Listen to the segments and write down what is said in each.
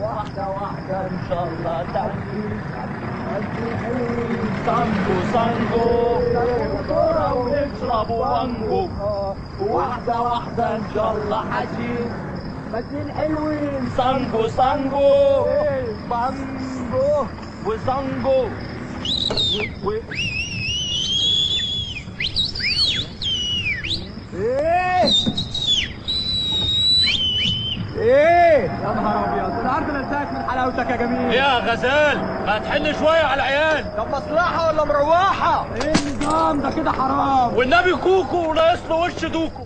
واحدة واحدة إن شاء الله تعدي. سانجو سانجو كورة ونشربوا مانجو. واحدة واحدة إن شاء الله حجي. بس الحلوين سانجو سانجو مانجو وسانجو ايه ايه يا نهار ابيض، النهارده انا انتهت من حلاوتك يا جميل. ايه يا غزال، ما تحن شويه على العيال. طب مصلحه ولا مروحه؟ ايه النظام ده كده حرام. والنبي كوكو ناقص له وش دوكو.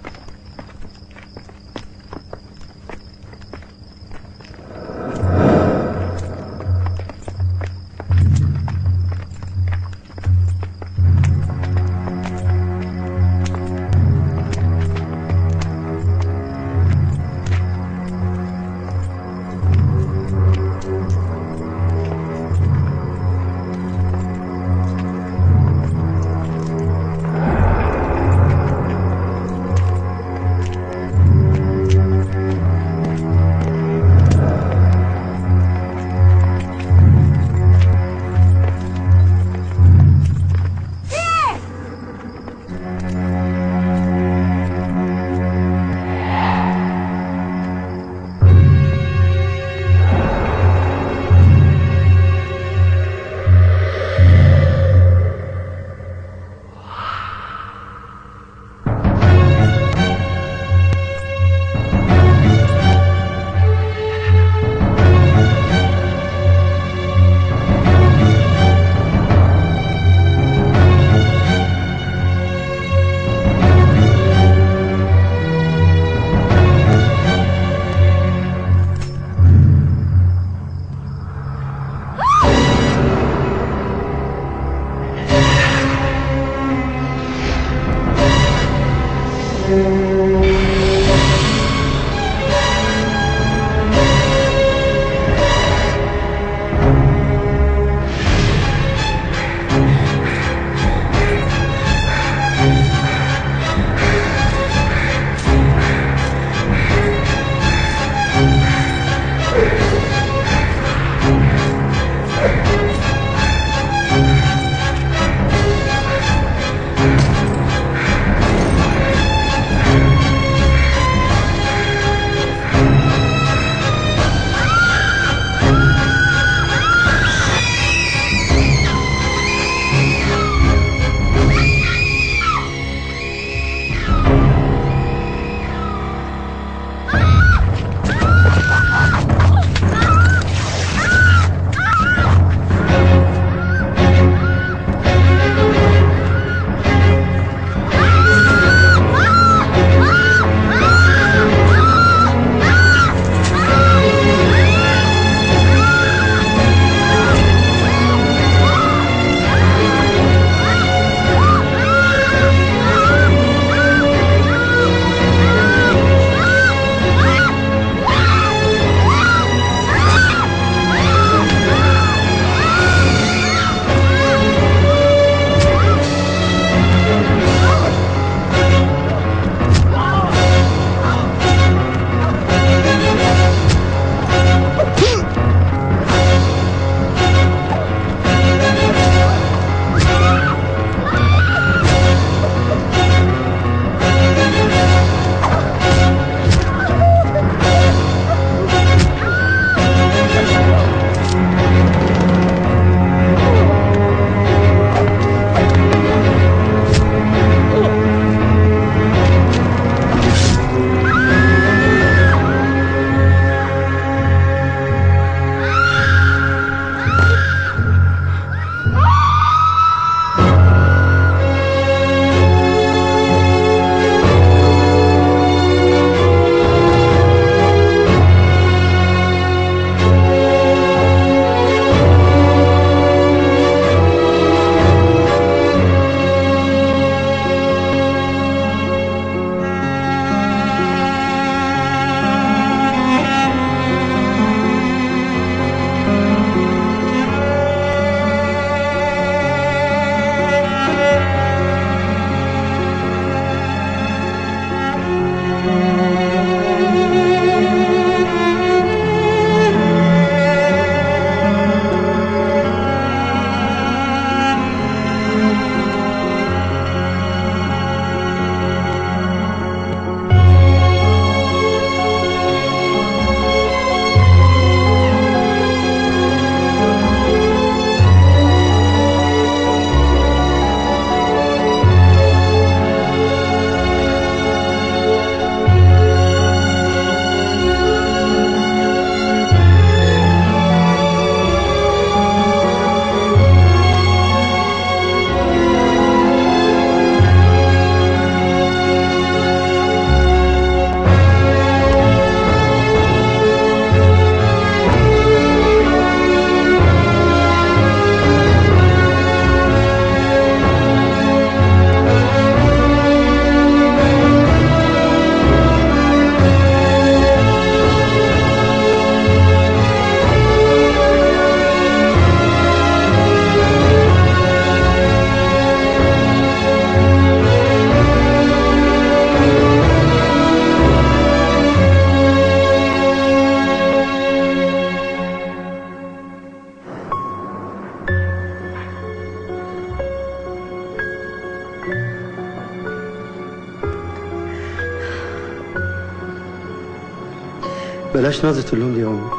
بلاش نظرة اللوم دي يا أمي،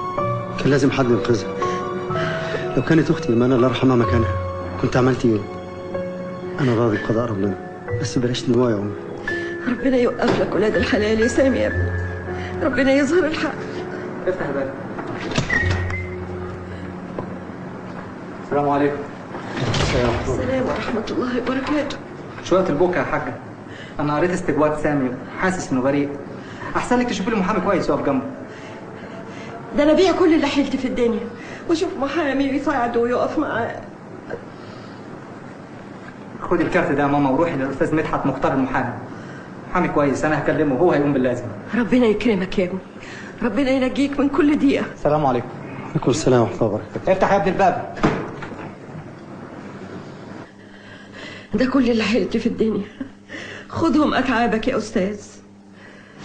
كان لازم حد ينقذها. لو كانت أختي إيمان الله يرحمها مكانها كنت عملت إيه؟ أنا راضي بقضاء ربنا، بس بلاش دموع يا أمي. ربنا يوقف لك ولاد الحلال يا سامي يا ابني، ربنا يظهر الحق. افتح الباب. السلام عليكم. السلام ورحمة الله وبركاته. شوية البكا يا حاجة، أنا قريت استجواب سامي وحاسس إنه بريء. أحسن لك تشوفي له محامي كويس يقف جنبه. ده أنا بيع كل اللي حيلتي في الدنيا وأشوف محامي يساعده ويقف معاه. خدي الكارت ده يا ماما وروحي للأستاذ مدحت مختار المحامي. محامي كويس، أنا هكلمه وهو هيقوم باللازم. ربنا يكرمك يا ابني، ربنا ينجيك من كل ضيقة. السلام عليكم. عليكم السلام ورحمة الله وبركاته. افتح يا ابني الباب. ده كل اللي حيلتي في الدنيا، خدهم أتعابك يا أستاذ.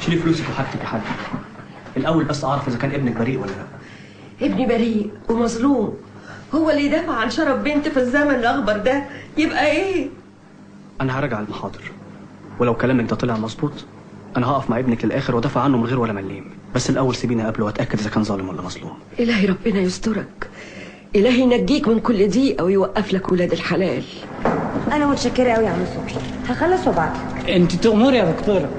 شيلي فلوسك وحاجتك يا حاج. الأول بس أعرف إذا كان ابنك بريء ولا لا. ابني بريء ومظلوم، هو اللي يدافع عن شرف بنت في الزمن الأخضر ده يبقى إيه؟ أنا هراجع المحاضر، ولو كلامك ده طلع مظبوط أنا هقف مع ابنك للآخر وأدافع عنه من غير ولا مليم، بس الأول سيبيني أقابله وأتأكد إذا كان ظالم ولا مظلوم. إلهي ربنا يسترك، إلهي ينجيك من كل ضيقة ويوقف لك ولاد الحلال. أنا متشكرة أوي يا عم صبحي، هخلص وابعتلك. انت تأمري يا دكتورة.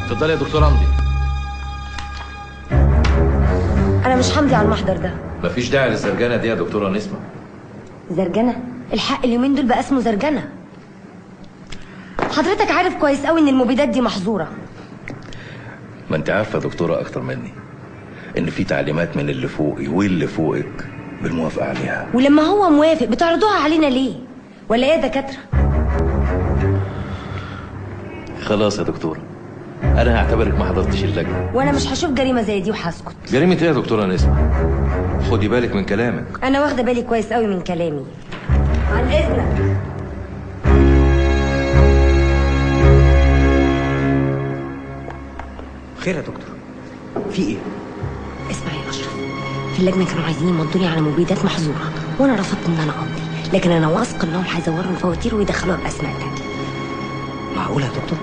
اتفضلي يا دكتور حمدي. أنا مش همضي على المحضر ده. مفيش داعي للزرجانه دي يا دكتوره نسمة. زرجنة؟ الحق اليومين دول بقى اسمه زرجنة. حضرتك عارف كويس قوي إن المبيدات دي محظورة. ما انت عارفه يا دكتوره اكتر مني ان في تعليمات من اللي فوقي واللي فوقك بالموافقه عليها. ولما هو موافق بتعرضوها علينا ليه؟ ولا ايه يا دكاترة؟ خلاص يا دكتوره، انا هعتبرك ما حضرتش اللجنه. وانا مش هشوف جريمة زي دي وهسكت. جريمه ايه يا دكتوره نسمة؟ خدي بالك من كلامك. انا واخدة بالي كويس قوي من كلامي. عن اذنك. خير يا دكتور، في إيه؟ اسمع يا اشرف، في اللجنة كانوا عايزين يمضوني على مبيدات محظورة وانا رفضت ان انا امضي، لكن انا واثقة انهم هيزوروا الفواتير ويدخلوها باسماء تانية. معقولة يا دكتور؟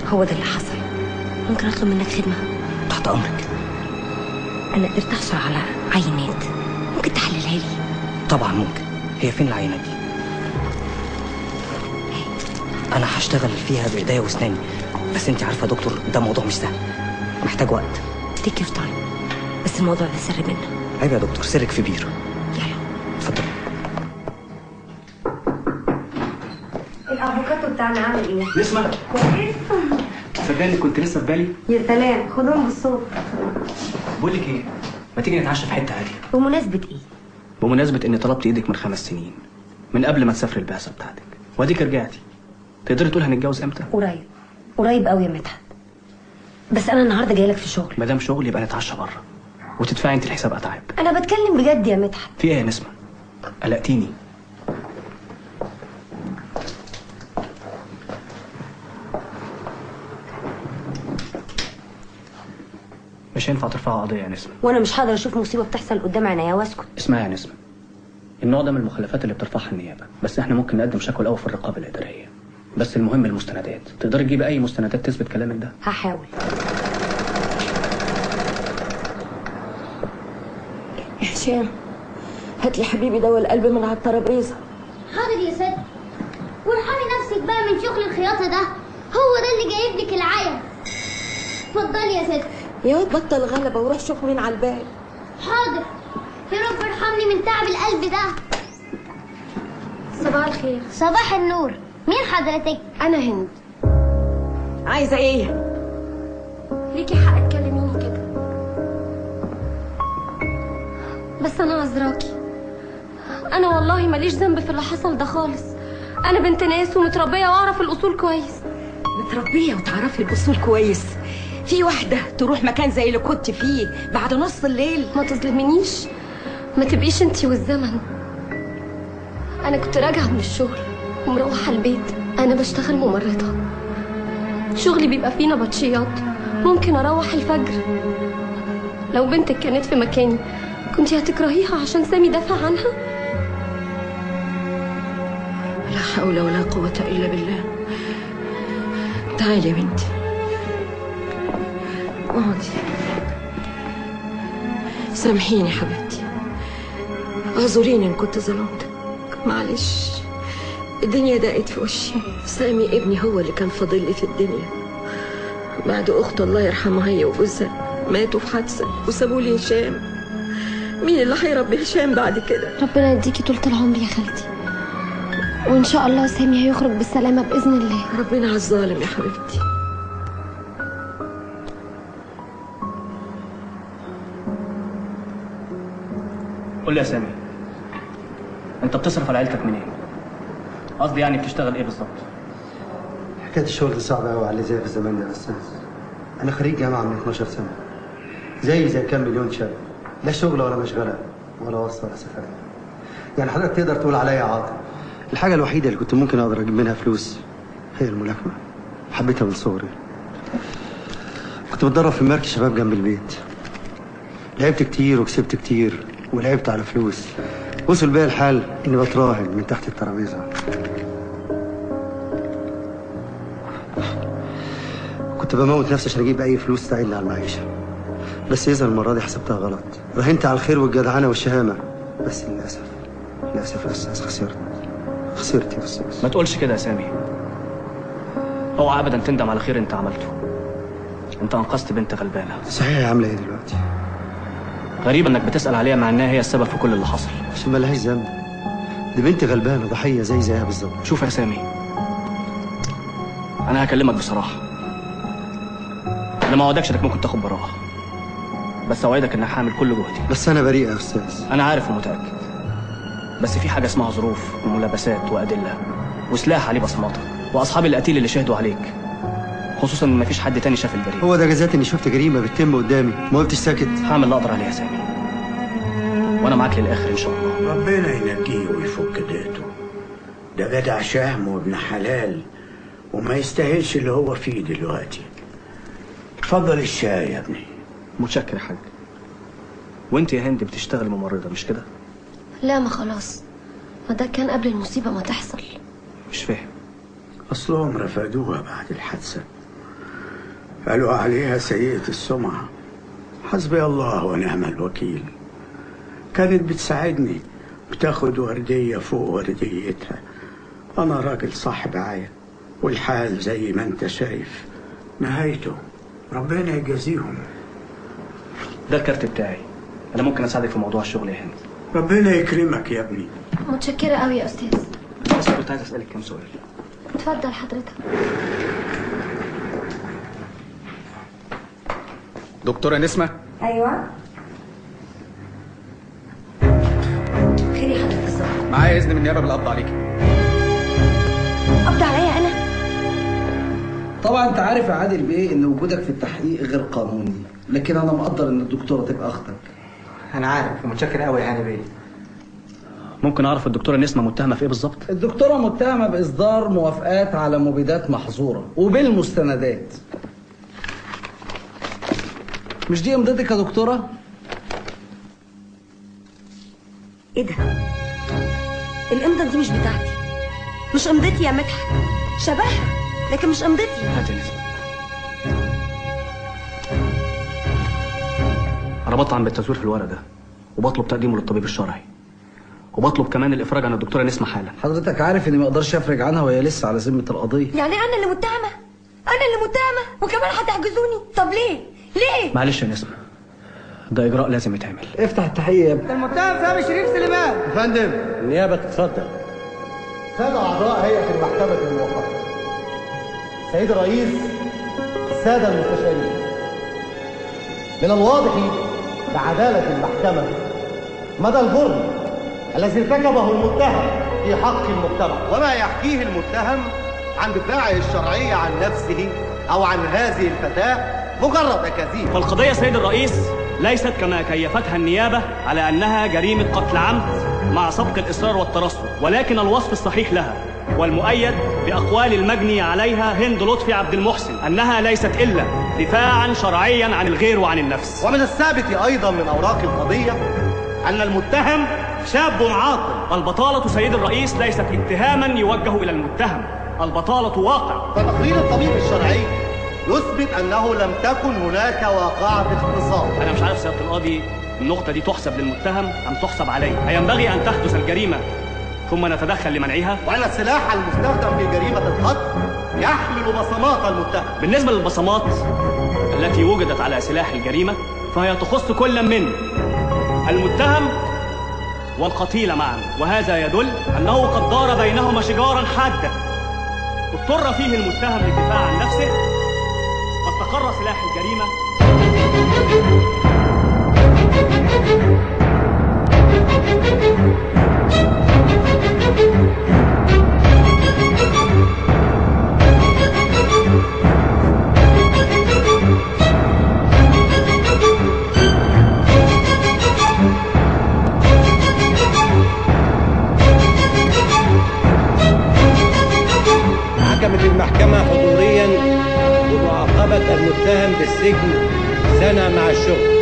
هو ده اللي حصل. ممكن اطلب منك خدمة؟ تحت أمرك. انا قدرت احصل على عينات، ممكن تحللها لي؟ طبعا ممكن. هي فين العينة دي؟ أنا هشتغل فيها بإيديا وأسناني، بس أنت عارفة يا دكتور ده موضوع مش سهل، محتاج وقت. تيك يور تايم، بس الموضوع ده سر بينا. عيب يا دكتور، سرك في بير. يلا اتفضل. الافوكاتو بتاعنا عامل ايه؟ نسمة؟ كويس. صدقني كنت لسه في بالي. يا سلام، خدهم بالصوت. بقول لك إيه؟ ما تيجي نتعشى في حتة هادية؟ بمناسبة ايه؟ بمناسبة إني طلبت إيدك من 5 سنين، من قبل ما تسافري البعثة بتاعتك، وأديك رجعتي. تقدري تقول هنتجوز إمتى؟ قريب، قريب قوي يا مدحت. بس أنا النهارده جاي لك في شغل. ما دام شغل يبقى نتعشى بره، وتدفعي أنت الحساب أتعب. أنا بتكلم بجد يا مدحت. في إيه يا نسمة؟ قلقتيني. مش هينفع ترفعوا قضية يا نسمة. وأنا مش هقدر أشوف مصيبة بتحصل قدام عينيا وأسكت. اسمعي يا نسمة، النوع ده من المخالفات اللي بترفعها النيابة، بس احنا ممكن نقدم شكوى الأول في الرقابة الإدارية. بس المهم المستندات، تقدري تجيبي أي مستندات تثبت كلامك ده؟ هحاول. يا هشام، هات لي حبيبي دواء القلب من على الترابيزة. حاضر يا ست. وارحمي نفسك بقى من شغل الخياطة ده، هو ده اللي جايب لك العيا. اتفضلي يا ست. يا واد بطل غلبة وروح شوف مين على الباب. حاضر. يا رب ارحمني من تعب القلب ده. صباح الخير. صباح النور. مين حضرتك؟ أنا هند. عايزة ايه؟ ليكي حق تكلميني كده، بس أنا عذراكي. أنا والله ماليش ذنب في اللي حصل ده خالص. انا بنت ناس ومتربيه واعرف الاصول كويس. متربيه وتعرفي الاصول كويس؟ في واحده تروح مكان زي اللي كنت فيه بعد نص الليل؟ ما تظلمنيش، ما تبقيش انتي والزمن. انا كنت راجعه من الشغل ومروحه البيت. انا بشتغل ممرضه، شغلي بيبقى فيه نبطشيات، ممكن اروح الفجر. لو بنتك كانت في مكاني كنتي هتكرهيها عشان سامي دافع عنها؟ لا حول ولا قوة إلا بالله. تعالي يا بنتي، اقعدي. سامحيني حبيبتي، اعذريني إن كنت ظلمتك، معلش. الدنيا ضاقت في وشي. سامي ابني هو اللي كان فاضل لي في الدنيا بعد أخته الله يرحمها هي وجوزها ماتوا في حادثة وسابوا لي هشام. مين اللي هيربي هشام بعد كده؟ ربنا يديكي طولة العمر يا خالتي، وان شاء الله سامي هيخرج بالسلامه باذن الله. ربنا على الظالم يا حبيبتي. قول لي يا سامي، انت بتصرف على عيلتك منين؟ قصدي يعني بتشتغل ايه بالظبط؟ حكايه الشغل دي صعبه قوي على اللي زي في الزمان ده يا استاذ. انا خريج جامعه من 12 سنه، زي كام مليون شاب، لا شغل ولا مشغله ولا واسطه ولا سفر. يعني حضرتك تقدر تقول عليا عاطل. الحاجه الوحيده اللي كنت ممكن اقدر اجيب منها فلوس هي الملاكمه، حبيتها من صغري. كنت بتدرب في مركز شباب جنب البيت، لعبت كتير وكسبت كتير ولعبت على فلوس. وصل بيا الحال اني بتراهن من تحت الترابيزه. كنت بموت نفسي عشان اجيب اي فلوس تساعدني على المعيشه، بس اذا المره دي حسبتها غلط. راهنت على الخير والجدعنه والشهامه، بس للاسف يا استاذ خسرت يا استاذ. ما تقولش كده يا سامي، اوعى ابدا تندم على خير انت عملته. انت انقذت بنت غلبانه. صحيح، هي عامله ايه دلوقتي؟ غريب انك بتسال عليها مع انها هي السبب في كل اللي حصل. عشان ما لهاش ذنب، دي بنت غلبانه ضحيه زيها بالظبط. شوف يا سامي، انا هكلمك بصراحه. انا ما اوعدكش انك ممكن تاخد براءه، بس اوعدك انك هعمل كل جهدي. بس انا بريء يا استاذ. انا عارف ومتاكد، بس في حاجه اسمها ظروف وملابسات وادله وسلاح عليه بصماتك واصحاب القتيل اللي شهدوا عليك، خصوصا ان مفيش حد تاني شاف البريء. هو ده جزات اني شفت جريمه بتتم قدامي ما وقفتش ساكت. هعمل اللي اقدر عليه يا سامي، وانا معاك للاخر ان شاء الله. ربنا ينجيه ويفك دقته. ده جدع شهم وابن حلال وما يستاهلش اللي هو فيه دلوقتي. اتفضل الشاي يا ابني. متشكر يا حاج. وانت يا هند بتشتغل ممرضه مش كده؟ لا، ما خلاص، ما ده كان قبل المصيبه ما تحصل. مش فاهم. اصلهم رفضوها بعد الحادثه، قالوا عليها سيئه السمعه. حسبي الله ونعم الوكيل. كانت بتساعدني، بتاخد ورديه فوق ورديتها. انا راجل صاحب عيا، والحال زي ما انت شايف نهايته. ربنا يجازيهم. ده الكارت بتاعي، انا ممكن اساعدك في موضوع الشغل يا هند. ربنا يكرمك يا ابني. متشكره قوي يا استاذ. بس كنت عايز اسالك كام سؤال. اتفضل حضرتك. دكتورة نسمة؟ ايوه. خير يا حضرتك الظابط؟ معايا اذن من النيابه بالقبض عليكي. قبض عليا انا؟ طبعا انت عارف يا عادل بيه ان وجودك في التحقيق غير قانوني، لكن انا مقدر ان الدكتوره تبقى اختك. انا عارف ومتشكر قوي يا هاني بيه. ممكن اعرف الدكتوره نسمه متهمه في ايه بالظبط؟ الدكتوره متهمه باصدار موافقات على مبيدات محظوره وبالمستندات. مش دي امضتك يا دكتوره؟ ايه ده؟ الامضه دي مش بتاعتي، مش امضتي يا مدحت. شبهها لكن مش امضتي. هات يا نسمه. انا بطعن بالتزوير في الورق ده، وبطلب تقديمه للطبيب الشرعي، وبطلب كمان الافراج عن الدكتوره نسمه حالا. حضرتك عارف اني ما اقدرش افرج عنها وهي لسه على ذمه القضيه. يعني انا اللي متهمه؟ انا اللي متهمه وكمان هتحجزوني؟ طب ليه؟ معلش يا نسمه، ده اجراء لازم يتعمل. افتح التحقيق يا ابني. المتهم سامي شريف سليمان. يا فندم النيابه تتفضل. سادة أعضاء هيئة المحكمة الموقتة، سيد الرئيس، السادة المستشارين، من الواضح بعدالة المحكمة مدى الجرم الذي ارتكبه المتهم في حق المجتمع. وما يحكيه المتهم عن دفاعه الشرعي عن نفسه أو عن هذه الفتاة مجرد أكاذيب. فالقضية سيد الرئيس ليست كما كيفتها النيابة على أنها جريمة قتل عمد مع سبق الإصرار والترصد، ولكن الوصف الصحيح لها والمؤيد بأقوال المجني عليها هند لطفي عبد المحسن أنها ليست إلا دفاعا شرعيا عن الغير وعن النفس. ومن الثابت أيضا من أوراق القضية أن المتهم شاب عاقل. البطالة سيد الرئيس ليست اتهاما يوجه إلى المتهم، البطالة واقع. فتقرير الطبيب الشرعي يثبت أنه لم تكن هناك واقعة اغتصاب. أنا مش عارف سيادة القاضي النقطة دي تحسب للمتهم أم تحسب عليه. أينبغي أن تحدث الجريمة ثم نتدخل لمنعها؟ وأن السلاح المستخدم في جريمة القتل يحمل بصمات المتهم. بالنسبة للبصمات التي وجدت على سلاح الجريمة فهي تخص كل من المتهم والقتيل معا، وهذا يدل أنه قد دار بينهما شجارا حادا اضطر فيه المتهم للدفاع عن نفسه فاستقر سلاح الجريمة. حكمت المحكمة حضوريا بمعاقبة المتهم بالسجن سنة مع الشغل.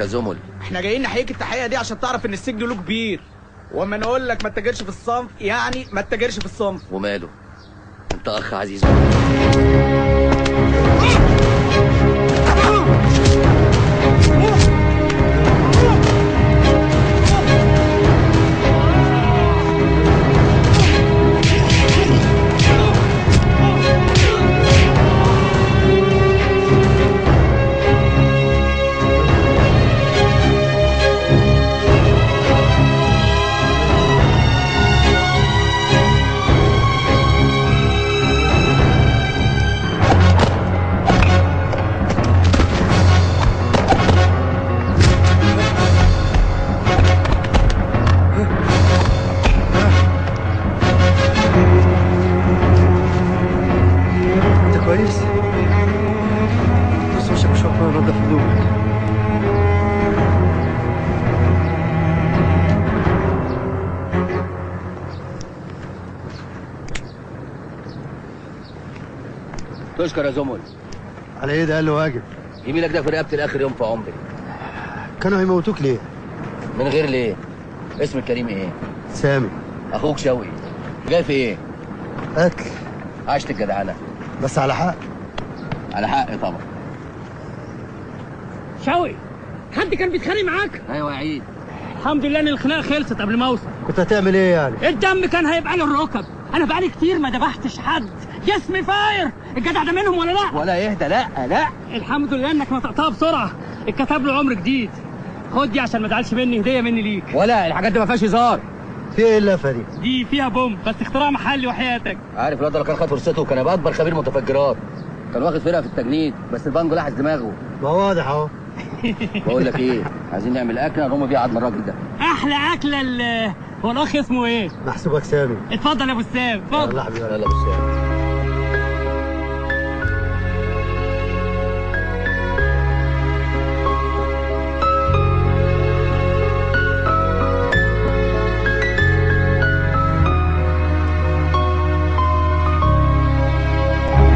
زمل. احنا جايين نحييك التحيه دي عشان تعرف ان السجن له كبير، واما نقول لك ما تتاجرش في الصنف يعني ما تتاجرش في الصنف. وماله؟ انت اخ عزيز. تشكر يا زمل. على ايه ده؟ قال له واجب. يميلك ده في رقبتي لاخر يوم في عمري. كانوا هيموتوك ليه؟ من غير ليه؟ اسم الكريم ايه؟ سامي. اخوك شوقي. جاي في ايه؟ قتل. عشت الجدعنه. بس على حق. على حق طبعا. شوقي، حد كان بيتخانق معاك؟ ايوه يا عيد. الحمد لله ان الخناقه خلصت قبل ما اوصل. كنت هتعمل ايه يعني؟ الدم كان هيبقى له الركب. انا بقالي كتير ما دبحتش حد. جسمي فاير. الجدع ده منهم ولا لا؟ ولا يهدى. لا لا. الحمد لله انك نطقتها بسرعه. اتكتب له عمر جديد. خد دي عشان ما تزعلش مني، هديه مني ليك. ولا الحاجات دي ما فيهاش هزار. في ايه اللفه دي؟ دي فيها بوم بس اختراع محلي وحياتك. عارف الواد لو كان خد فرصته كان هيبقى اكبر خبير متفجرات. كان واخد فرقه في التجنيد بس البانجو لحس دماغه. ما واضح اهو. بقول لك ايه، عايزين نعمل اكله نقوم بيها عدم الراجل ده. احلى اكله. هو الاخ اسمه ايه؟ محسوبك سامي. اتفضل يا ابو السام اتفضل. يلا حبيبي. يلا ابو السام.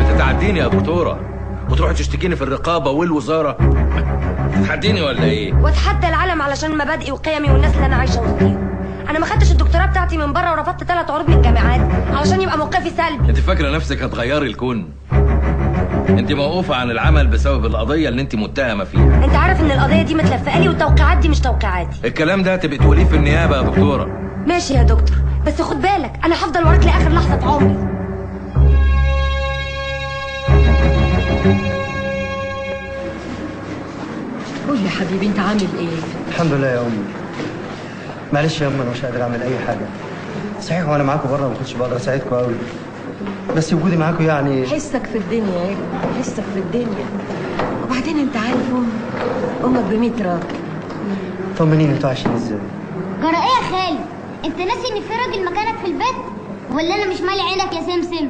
بتتعديني يا دكتوره وتروحي تشتكيني في الرقابه والوزاره. تتحديني ولا ايه؟ واتحدى العالم علشان مبادئي وقيمي والناس اللي انا عايشه وسطيهم. انا ما خدتش الدكتوراه بتاعتي من بره ورفضت 3 عروض من الجامعات علشان يبقى موقفي سلبي. انت فاكره نفسك هتغيري الكون؟ انت موقوفه عن العمل بسبب القضيه اللي انت متهمه فيها. انت عارف ان القضيه دي متلفقه لي والتوقيعات دي مش توقيعاتي. الكلام ده هتبقي تقوليه في النيابه يا دكتوره. ماشي يا دكتور، بس خد بالك انا هفضل وراك لاخر لحظه في عمري. قول يا حبيبي انت عامل ايه؟ الحمد لله يا امي. معلش يا امي انا مش قادر اعمل اي حاجه. صحيح وانا معاكم بره ما كنتش بقدر اساعدكم قوي. بس وجودي معاكم يعني حسك في الدنيا يا ابني، حسك في الدنيا. وبعدين انت عارف امك ب100 راجل. طمنيني انتوا عايشين ازاي؟ جرى ايه يا خالد؟ انت ناسي ان في راجل مكانك في البيت؟ ولا انا مش مالي عينك يا سمسم؟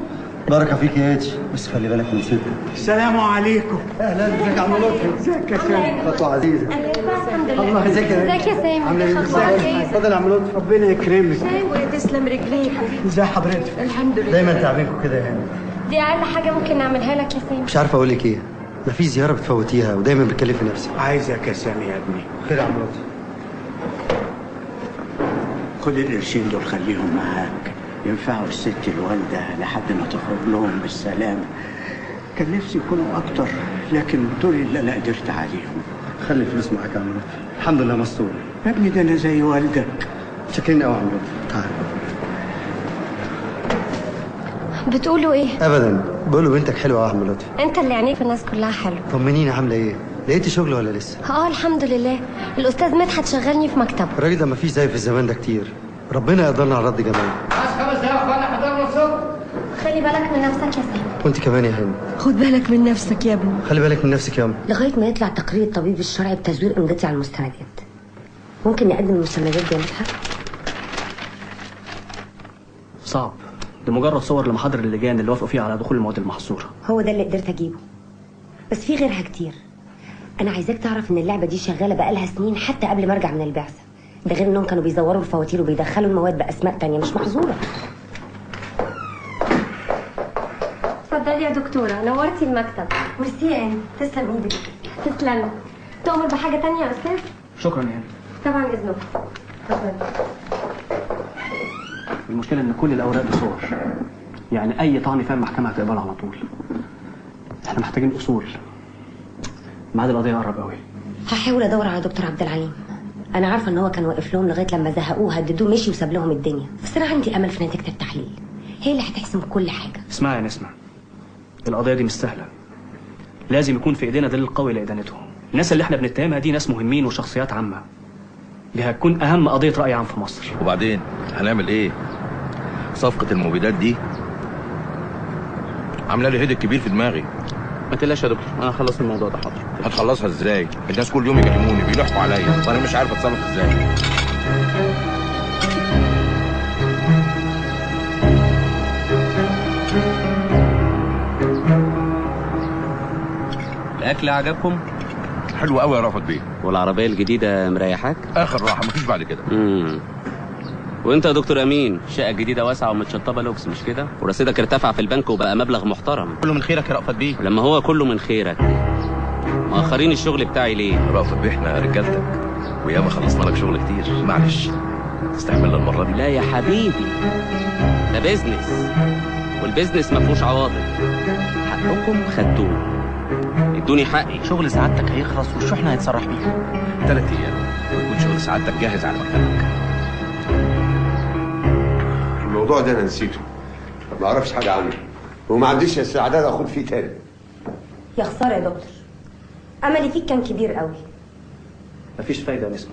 بركه فيك يا اتش، بس خلي بالك من ستك. السلام عليكم. اهلا ازيك يا عم لطفي؟ ازيك يا سامي؟ خطوه عزيزه. الحمد لله. الله ازيك يا ازيك يا سامي؟ عامله ايه؟ اخبارك ايه؟ اتفضل يا عم لطفي. ربنا يكرمك. وتسلم رجليك. ازي حضرتك؟ الحمد لله. دايما تعبينكم كده يا هاني. دي اقل حاجه ممكن نعملها لك يا سامي. مش عارف اقول لك ايه. مفيش زياره بتفوتيها ودايما بتكلفي نفسك. عايزك يا سامي يا ابني. خير يا عم لطفي. خد القرشين دول خليهم معاك، ينفعوا الست الوالده لحد ما تخرج لهم بالسلامه. كان نفسي يكونوا اكتر لكن دول اللي انا قدرت عليهم. خلي الفلوس معاك يا عم لطفي. الحمد لله مستور. يا ابني ده انا زي والدك. شاكرين قوي يا عم لطفي. تعال. بتقولوا ايه؟ ابدا بقولوا بنتك حلوه يا عم لطفي. انت اللي عينيك الناس كلها حلو. طمنيني عامله ايه؟ لقيتي شغل ولا لسه؟ الحمد لله. الاستاذ مدحت شغلني في مكتبه. الراجل ده مفيش زيه في الزمان ده كتير. ربنا يقدرنا على رد جمال. بس 5 دقايق يا اخوانا حضرنا الصبح. خلي بالك من نفسك يا سامي. وانت كمان يا هاني. خد بالك من نفسك يا ابني. خلي بالك من نفسك يا ام. لغايه ما يطلع تقرير الطبيب الشرعي بتزوير امضتي على المستندات. ممكن نقدم المستندات دي يا مدحت؟ صعب. دي مجرد صور لمحاضر اللجان اللي وافقوا فيها على دخول المواد المحظوره. هو ده اللي قدرت اجيبه. بس في غيرها كتير. انا عايزاك تعرف ان اللعبه دي شغاله بقالها سنين حتى قبل ما ارجع من البعثه. ده غير انهم كانوا بيزوروا الفواتير وبيدخلوا المواد باسماء تانية مش محظوره. اتفضلي يا دكتوره، نورتي المكتب. ميرسي يا اني، تسلم ايدك. تسلمي. تؤمر بحاجه تانية يا استاذ؟ شكرا يعني. طبعا اذنك. اتفضلي. المشكله ان كل الاوراق دي صور. يعني اي طعن فيها المحكمه هتقبلها على طول. احنا محتاجين اصول. ميعاد القضيه قرب قوي. هحاول ادور على دكتور عبد العليم. انا عارفه ان هو كان واقف لهم لغايه لما زهقوه هددوه مشي وساب لهم الدنيا. بس انا عندي امل في نتيجه التحليل. هي اللي هتحسم كل حاجه. اسمعي يا نسمة، القضيه دي مش سهله. لازم يكون في ايدينا دليل قوي لادانتهم. الناس اللي احنا بنتهمها دي ناس مهمين وشخصيات عامه. دي هتكون اهم قضيه راي عام في مصر. وبعدين هنعمل ايه؟ صفقه المبيدات دي عامله لي هيدك كبير في دماغي. ما تقلقش يا دكتور، انا هخلص الموضوع ده حاضر. هتخلصها ازاي؟ الناس كل يوم يكلموني بيلحقوا عليا وانا مش عارف اتصرف ازاي. الاكل عجبكم؟ حلو قوي يا رافت بيه. والعربيه الجديده مريحاك؟ اخر راحه مفيش بعد كده. وانت يا دكتور امين، شقه جديده واسعه ومتشطبه لوكس مش كده؟ ورصيدك ارتفع في البنك وبقى مبلغ محترم. كله من خيرك يا رأفت بيه. لما هو كله من خيرك، مأخرين الشغل بتاعي ليه؟ رأفت بيه احنا رجالتك وياما خلصنا لك شغل كتير، معلش استحملنا المره دي. لا يا حبيبي، ده بيزنس، والبيزنس ما فيهوش عواطف. حقكم خدتوه، ادوني حقي. شغل سعادتك هيخلص والشحنه هيتصرح بيها 3 ايام ويكون شغل سعادتك جاهز على مكتبك. الموضوع ده انا نسيته، ما اعرفش حاجه عنه وما عنديش استعداد اخد فيه تاني. يا خساره يا دكتور، املي فيك كان كبير قوي. مفيش فايده يا نسمة،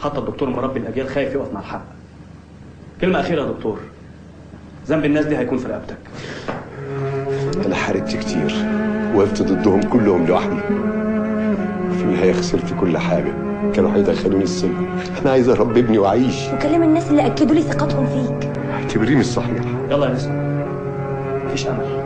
حتى الدكتور مربي الاجيال خايف يقف مع الحق. كلمه اخيره يا دكتور، ذنب الناس دي هيكون في رقبتك. انا حاربت كتير، وقفت ضدهم كلهم لوحدي، في النهايه خسرت كل حاجه. كانوا هيدخلوني السجن، انا عايز اربي ابني واعيش. وكلام الناس اللي اكدوا لي ثقتهم فيك. اعتبريه مش صحيح. يلا يا نسمة، مفيش امل.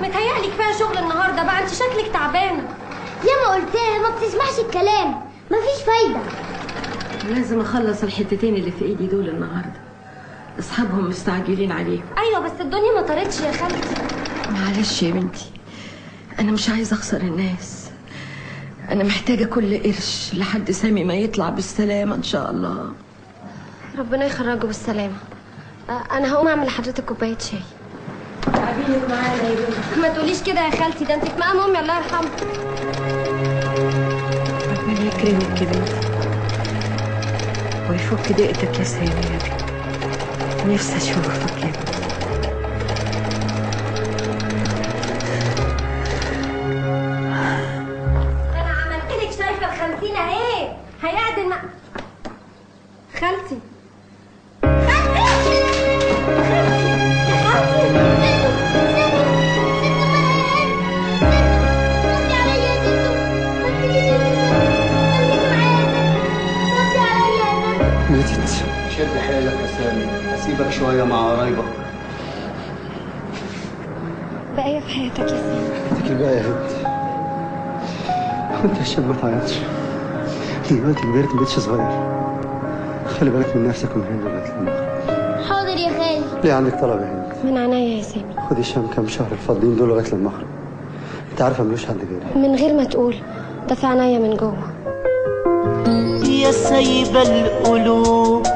متهيألي كفايه شغل النهارده بقى، انت شكلك تعبانه. يا ما قلتها ما بتسمعش الكلام، مفيش فايده. لازم اخلص الحتتين اللي في ايدي دول النهارده، اصحابهم مستعجلين عليهم. ايوه بس الدنيا ما طارتش يا خالتي. معلش يا بنتي، انا مش عايزه اخسر الناس، انا محتاجه كل قرش لحد سامي ما يطلع بالسلامه ان شاء الله. ربنا يخرجه بالسلامه. انا هقوم اعمل لحضرتك كوبايه شاي. تعبينك معانا يا بنتي. ما تقوليش كده يا خالتي، ده انت في مقام امي الله يرحمها. ربنا يكرمك يا بنتي ويفك ضيقتك يا سامي يا بنتي، نفسي اشوفك يا بنتي. انا عملت لك شايفه ب50 اهي، هيعدل خالتي. شد حيلك يا سامي، هسيبك شويه مع قرايبك. بقية في حياتك يا سامي. حياتك الباقيه يا هند. وانت عشان ما تعيطش، دلوقتي كبرت مبقتش صغير. خلي بالك من نفسك ومن هند لغايه المغرب. حاضر يا خالي. ليه عندك طلب يا هند؟ من عناية يا سامي. خدي الشام كام شهر الفاضلين دول لغايه المغرب. انت عارفه ملوش حد غيري. من غير ما تقول، ده في عناية من جوه. يا سايبة القلوب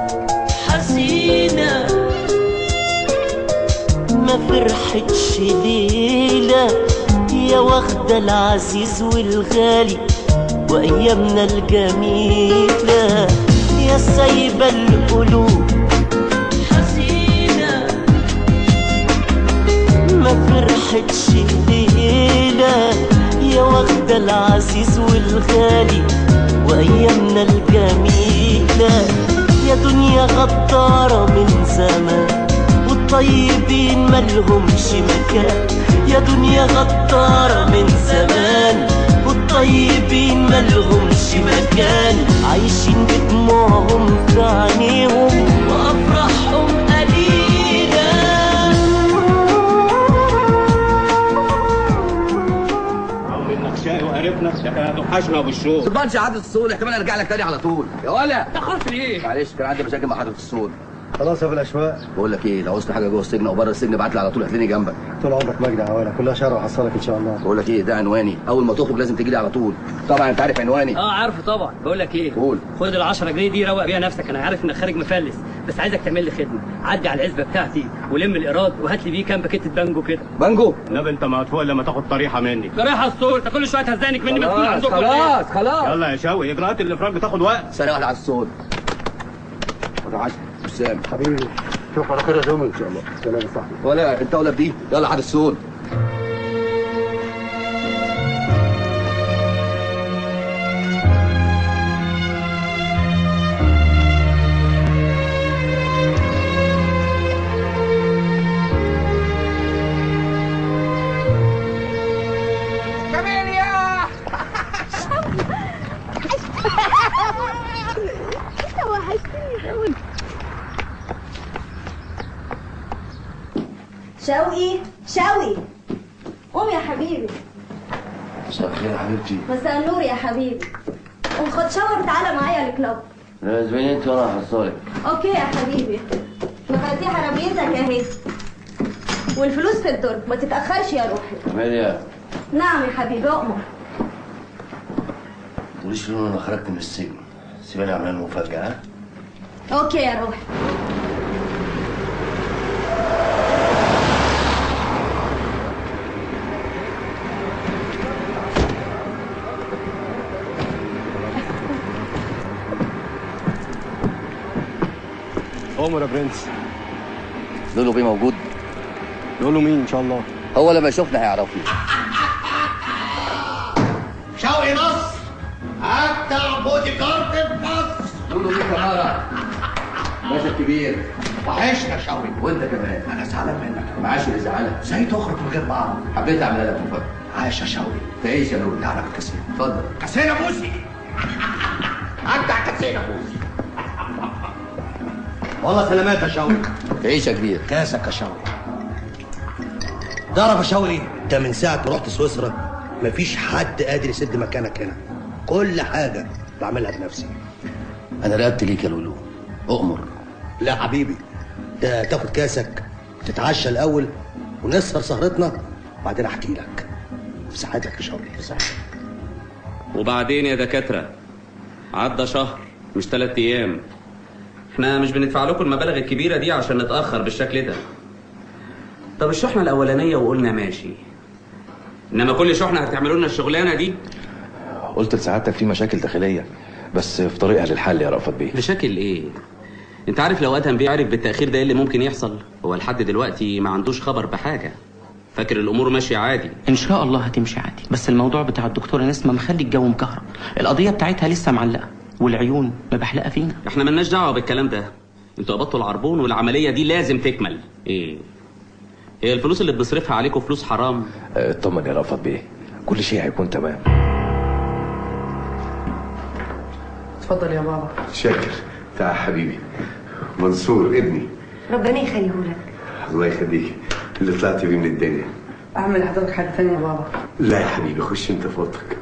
حزينة، ما فرحتش ليلة، يا واخدة العزيز والغالي وأيامنا الجميلة. يا سايبة القلوب حزينة، ما فرحتش ليلة، يا واخدة العزيز والغالي وأيامنا الجميلة. يا دنيا غدارة من زمان والطيبين ملهمش مكان. يا دنيا غدارة من زمان والطيبين ملهمش مكان. عايشين بدموعهم في عينيهم وأفراحهم قليلة. منك شاي وقرفنا، لكن هتوحشنا ابو الشوق. ما تبانش عادة الصول، احتمال ارجع لك تاني على طول. يا ولا تاخرت ليه؟ معلش كان عندي مشاكل مع حضرة الصول. خلاص يا ابو الاشواق، بقول لك ايه، لو عوزت حاجه جوه السجن او بره السجن ابعت لي على طول، هتلاقيني جنبك. طول عمرك مجدي عوالة، كلها شهر وحصلك ان شاء الله. بقول لك ايه، ده عنواني، اول ما تخرج لازم تجي لي على طول. طبعا انت عارف عنواني. عارفه طبعا. بقول لك ايه، قول. خد ال10 جنيه دي روق بيها نفسك، انا عارف انك خارج مفلس، بس عايزك تعمل لي خدمه، عدي على العزبه بتاعتي ولم الايراد وهات لي بيه كام باكيت بانجو كده. بانجو؟ نبي انت مدفوع لما تاخد طريحه مني. طريحه الصول، انت كل شويه تهزانك مني. مسؤول عندكم خلاص يلا يا شوقي، اجراءات الافراج بتاخد وقت. سريع واحد على الصول. وتعالى وسام حبيبي، شوف على خير يا زومل ان شاء الله. سلام يا صاحبي. ولا انت ولا بدي، يلا حد الصول. انت وحشتني شوقي شوقي قوم يا حبيبي. مساء الخير يا حبيبتي. مساء النور يا حبيبي. قوم خد شاور وتعالى معايا الكلاب. لا زميلي انت وانا هحصلك. اوكي يا حبيبي. مفاتيح عربيتك اهي والفلوس في الدرج، ما تتاخرش يا روحي. اماليا. نعم يا حبيبي اؤمر. ما تقوليش لون انا خرجت من السجن، سيبيني اعمل لهم مفاجأة. اوكي يا روحي. عمر يا برنس. لولو بيه موجود؟ لولو مين ان شاء الله؟ هو لما يشوفنا هيعرفني. شوقي نصر اكتر بودي جارد في مصر. لولو بيه كمارة باشا الكبير. وحشنا شوقي. وانت كمان. انا زعلان منك. معاش اللي زعلك. ازاي تخرج من غير بعض؟ حبيت اعمل لك مفاجأة. عايش يا شوقي. تعيش يا لولو. تعالى بالكاسينو. اتفضل. كاسينو بوسي. اجدع كاسينو بوسي. والله سلامات يا شوقي. تعيش يا كبير. كاسك يا شوقي. تعرف يا شوقي انت من ساعه ما رحت سويسرا مفيش حد قادر يسد مكانك هنا. كل حاجه بعملها بنفسي. انا رقبت ليك يا لولو. اؤمر. لا حبيبي، انت تاخد كاسك تتعشى الاول ونسهر سهرتنا وبعدين احكي لك. في ساعتك يا شوقي في ساعتك. وبعدين يا دكاتره عدى شهر مش 3 ايام. احنا مش بندفع لكم المبالغ الكبيره دي عشان نتاخر بالشكل ده. طب الشحنه الاولانيه وقلنا ماشي، انما كل شحنه هتعملوا لنا الشغلانه دي؟ قلت لسعادتك في مشاكل داخليه بس في طريقها للحل يا رأفت بيه. مشاكل ايه؟ انت عارف لو ادهم بيه عرف بالتاخير ده ايه اللي ممكن يحصل؟ هو لحد دلوقتي ما عندوش خبر بحاجه، فاكر الامور ماشيه عادي. ان شاء الله هتمشي عادي، بس الموضوع بتاع الدكتوره نسمه مخلي الجو مكهرب. القضيه بتاعتها لسه معلقه والعيون مبحلقه فينا. احنا ملناش دعوه بالكلام ده. انتوا قبضتوا العربون والعمليه دي لازم تكمل. ايه هي الفلوس اللي بنصرفها عليكم فلوس حرام؟ اطمن يا رأفت بيه، كل شيء هيكون تمام. اتفضل يا بابا. شاكر. تعال حبيبي. منصور ابني. ربنا يخليهولك. الله يخليك. اللي طلعت بيه من الدنيا. اعمل لحضرتك حاجه ثانيه يا بابا. لا يا حبيبي خش انت في اوضتك.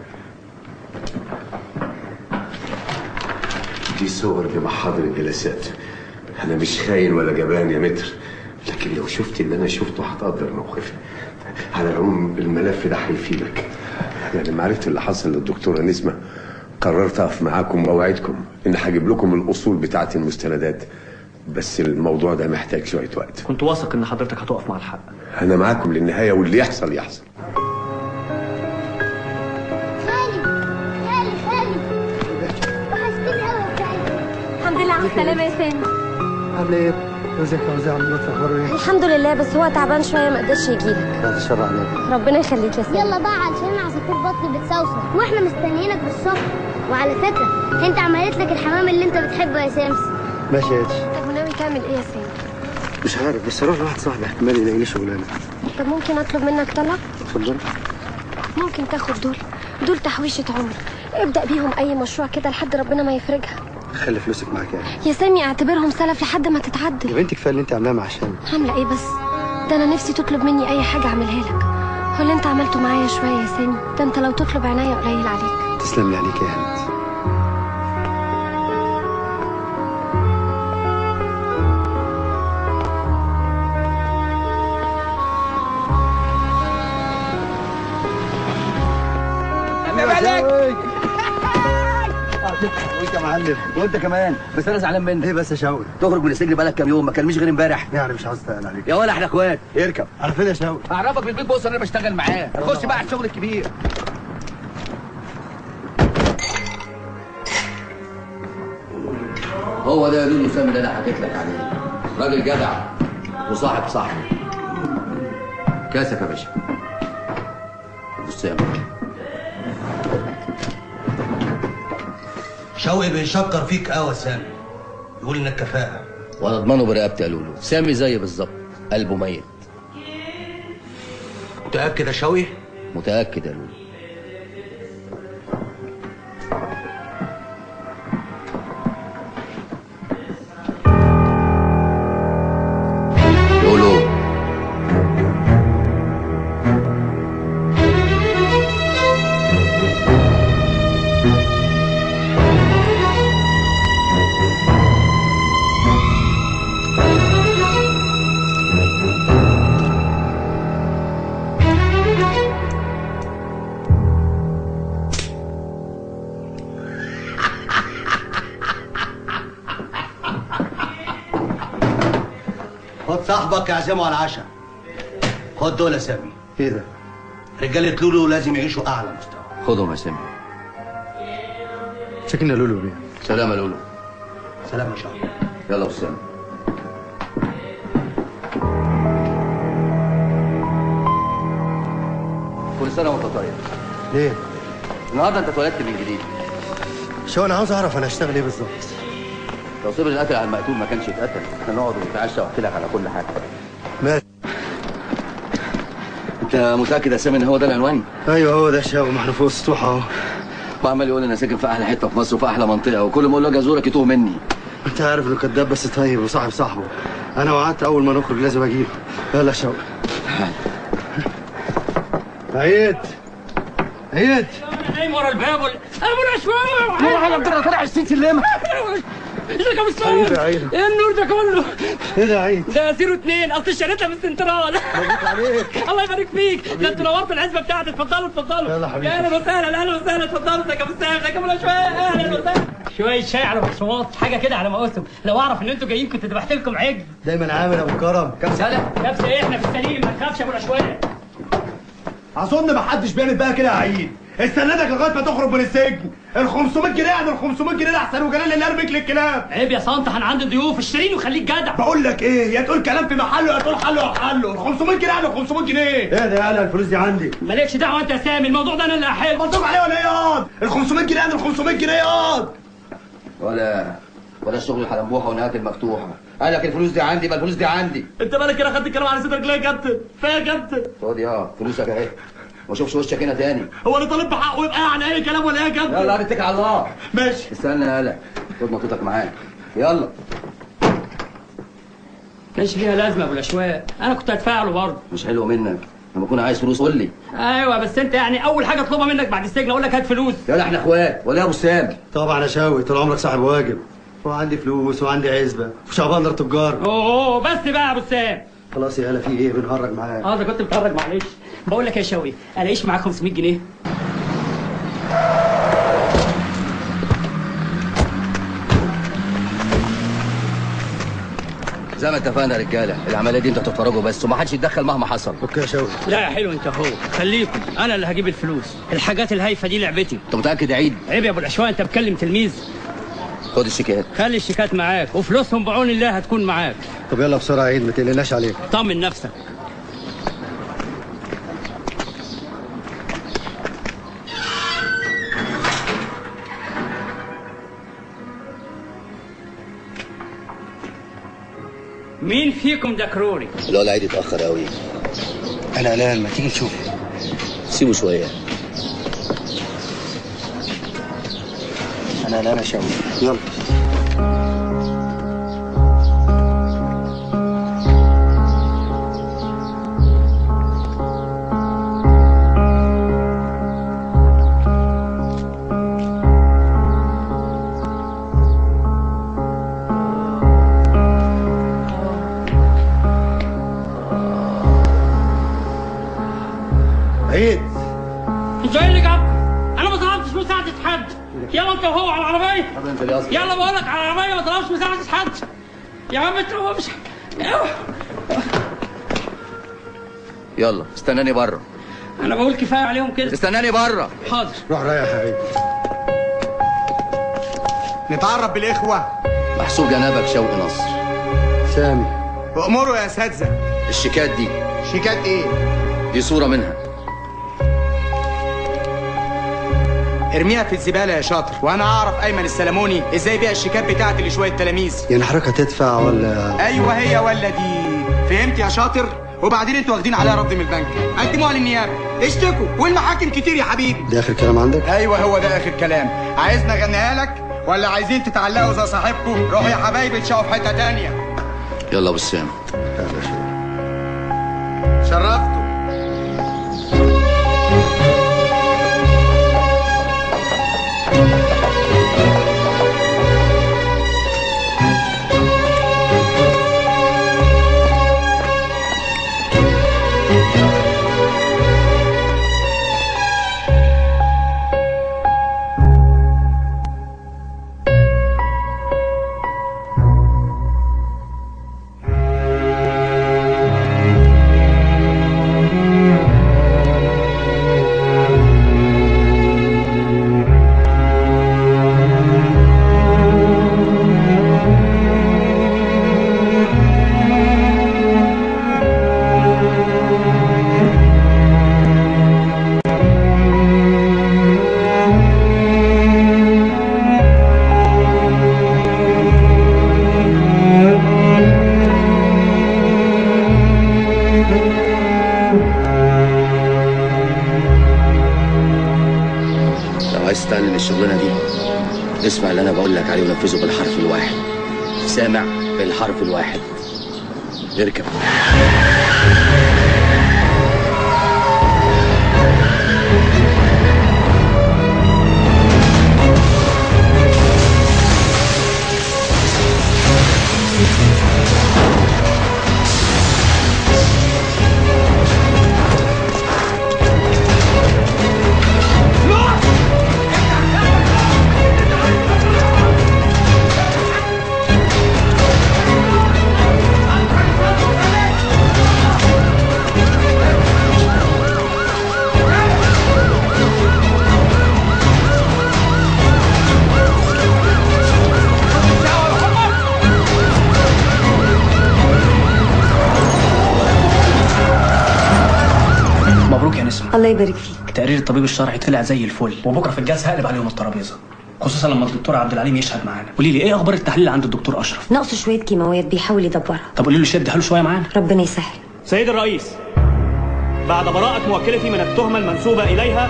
دي صور لمحاضر الجلسات. انا مش خاين ولا جبان يا متر، لكن لو شفت اللي انا شفته هتقدر موقفي. على العموم الملف ده هيفيدك. يعني لما عرفت اللي حصل للدكتوره نسمه قررت اقف معاكم واوعدكم ان هجيب لكم الاصول بتاعه المستندات، بس الموضوع ده محتاج شويه وقت. كنت واثق ان حضرتك هتقف مع الحق. انا معاكم للنهايه واللي يحصل يحصل. الحمد لله على السلامة يا سامي. عامل ايه؟ ازيك يا وزير عبد اللطيف اخباره ايه؟ الحمد لله، بس هو تعبان شوية ما قدرش يجيلك. بعد الشر عليك. ربنا يخليك يا سامي. يلا بقى علشان عصافير بطني بتصوصو واحنا مستنيينك بالصبح. وعلى فكرة انت عملت لك الحمام اللي انت بتحبه يا سامس. ماشي يا اتش. طب وناوي تعمل ايه يا سامي؟ مش عارف، بس اروح لواحد صاحبي احتمال يلاقي لي شغلانه. طب ممكن اطلب منك طلب؟ اتفضل. ممكن تاخد دول تحويشة عمر، ابدأ بيهم اي مشروع كده لحد ربنا ما يفرجها. خلي فلوسك معاك يعني. يا سامي اعتبرهم سلف لحد ما تتعدل. يا بنتي كفايه اللي انت عاملاه عشان. عاملة ايه بس؟ ده انا نفسي تطلب مني اي حاجة اعملها لك. هو اللي انت عملته معايا شوية يا سامي، ده انت لو تطلب عناية قليل عليك. تسلم لي عليك يا هند. وانت يا معلم وانت كمان، بس انا زعلان منك. ايه بس يا شوقي؟ تخرج من السجن بقالك كام يوم، ما كلمنيش غير امبارح. يعني مش عاوز اتقل عليك يا ولا احنا اخوات. اركب. على فين يا شوقي؟ اعرفك بالبيت، بص انا بشتغل معاه. خش بقى على الشغل الكبير. هو ده يا لولو سامي اللي انا حكيت لك عليه، راجل جدع وصاحب صاحبي. كاسك يا باشا. بص يا باشا. شوقي بيشكر فيك قوي يا سامي، يقول انك كفاءة. وانا اضمنه برقبتي يا لولو، سامي زي بالظبط، قلبه ميت. متأكد يا شوقي؟ متأكد يا لولو. لولو خد صاحبك اعزمه على العشاء. خد دول يا سامي. ايه ده؟ رجاله لولو لازم يعيشوا اعلى مستوى. خدهم يا سامي. شكلنا لولو بيه. سلام يا لولو. سلام يا شهر. يلا وسام. كل سنه وانت طيب. ليه؟ النهارده انت اتولدت من جديد. شو انا عاوز اعرف انا هشتغل ايه بالظبط. لو صبر القتل على المقتول ما كانش اتقتل، احنا نقعد ونتعشى واحكي لك على كل حاجه. ماشي. انت متاكد يا سامي ان هو ده العنوان؟ ايوه هو ده شاو، ما احنا فوق السطوح اهو. وعمال يقول انا ساكن في احلى حته في مصر وفي احلى منطقه، وكل ما اقول له اجي ازورك يتوه مني. انت عارف انه كداب بس طيب وصاحب صاحبه. انا وعدت اول ما نخرج لازم اجيبه. يلا يا شاو. عيد عيد نايم ورا الباب ابو شويه يا عيد انا طالع 20 سلمه. ازيك يا مستر؟ عيد يا عيد. ايه النور ده كله؟ ايه ده يا عيد؟ ده 02 اصل اشتريتها من السنترال. مبروك عليك. الله يبارك فيك، ده انت نورت العزبه بتاعتي. اتفضلوا اتفضلوا. يلا حبيبي. اهلا وسهلا اهلا وسهلا. اتفضلوا. ازيك يا مستر؟ ازيك يا شويه؟ اهلا وسهلا. شويه شاي على بقسماط، حاجه كده على مقاسم. لو اعرف ان انتوا جايين كنت ذبحت لكم عجل. دايما عامل ابو كرم. كبسه كبسه ايه؟ احنا في السليم، ما تخافش يا ابو شويه. اظن ما حدش بيعمل بقى كده يا عيد. استنادك لغايه ما تخرج من السجن. ال 500 جنيه يعني ال 500 جنيه احسن وجلال اللي ارميك للكلاب. عيب يا صنط، انا عندي ضيوف. اشتريني وخليك جدع. بقول لك ايه، يا تقول كلام في محله يا تقول حله وحله. ال 500 جنيه يعني ال 500 جنيه. ايه ده يالا الفلوس دي عندي. مالكش دعوه انت يا سامي، الموضوع ده انا اللي هحل. مصروف عليه ولا ايه ياض؟ ال 500 جنيه يعني ال 500 جنيه ياض. ولا الشغل الحلنبوحه ونهايه المفتوحه. قال لك الفلوس دي عندي، يبقى الفلوس دي عندي. انت مالك كده خدت الكلام على صدرك ليه يا كابتن؟ فيا يا كابتن. خد فلوسك اهي. ما اشوفش وشك هنا تاني. هو انا طالب بحقه يبقى يعني اي كلام ولا ايه يا كابتن؟ يلا اتكل على الله. ماشي. استنى يالا، خد مطوتك معاك. يلا. كانش ليها لازمه ابو الاشواق، انا كنت هدفع له برضه. مش حلو منك، لما اكون عايز فلوس قول لي. ايوه بس انت يعني اول حاجه اطلبها منك بعد السجن اقول لك هات فلوس. يلا احنا اخوات ولا يا ابو سام؟ طبعا يا شاوي، طول عمرك صاحب واجب. وعندي فلوس وعندي عزبه وشعبان دار تجار. اوه بس بقى يا ابو سام. خلاص يا هلا، في ايه؟ بنهرج معاك. ده كنت بتهرج معلش. بقول لك يا شاوي، الاقيش معاك 500 جنيه؟ زي ما اتفقنا يا رجاله، العمليه دي انتوا تتفرجوا بس ومحدش يتدخل مهما حصل. اوكي يا شاوي. لا يا حلو انت اهو، خليكم انا اللي هجيب الفلوس. الحاجات الهايفه دي لعبتي. انت متاكد يا عيد؟ عيب يا ابو الاشواق، انت بتكلم تلميذ. خد الشيكات. خلي الشيكات معاك وفلوسهم بعون الله هتكون معاك. طب يلا بسرعه يا عيد، ما تقلقناش عليك. طمن نفسك. مين فيكم ذكروني؟ الولد عيد اتاخر قوي. انا قلقان، ما تيجي نشوف. سيبه شويه. انا قلقان يا شاوي. يلا. عيد. انت ايه اللي جابك؟ انا ما طلبتش مساعدة حد. يلا انت وهو على العربية. يلا بقول لك على العربية، ما طلبتش مساعدة حد. يا عم انت هو مش. يلا استناني بره. انا بقول كفاية عليهم كده. استناني بره. حاضر. روح رايح يا عيد. نتعرف بالاخوه. محسوب جنابك شوقي نصر. سامي. وامره يا اساتذه. الشيكات دي. شيكات ايه؟ دي صوره منها. ارميها في الزباله يا شاطر، وانا اعرف ايمن السلموني ازاي يبيع الشيكات بتاعتي لشويه تلاميذ. يعني حضرتك هتدفع ولا؟ ايوه هي ولا دي. فهمت يا شاطر؟ وبعدين انتوا واخدين عليها رد من البنك، قدموها للنيابه، اشتكوا، والمحاكم كتير يا حبيبي. ده اخر كلام عندك؟ ايوه هو ده اخر كلام. عايزني اغنيها لك ولا عايزين تتعلقوا زي صاحبكم؟ روحوا يا حبايبي تشقوا في حته تانيه. يلا ابو السام. شرفتوا. عايز تعلن الشغلانه دي اسمع اللي انا بقول لك عليه ونفذه بالحرف الواحد. سامع؟ بالحرف الواحد. اركب. الله يبارك فيك. تقرير الطبيب الشرعي طلع زي الفل، وبكره في الجلسه هقلب عليهم الترابيزه، خصوصا لما الدكتور عبد العليم يشهد معانا. قولي لي ايه اخبار التحليل عند الدكتور اشرف؟ ناقصه شويه كيماويات بيحاول يدبرها. طب قولي له شد حاله شويه معانا. ربنا يسهل. سيد الرئيس، بعد براءة موكلتي من التهمة المنسوبة إليها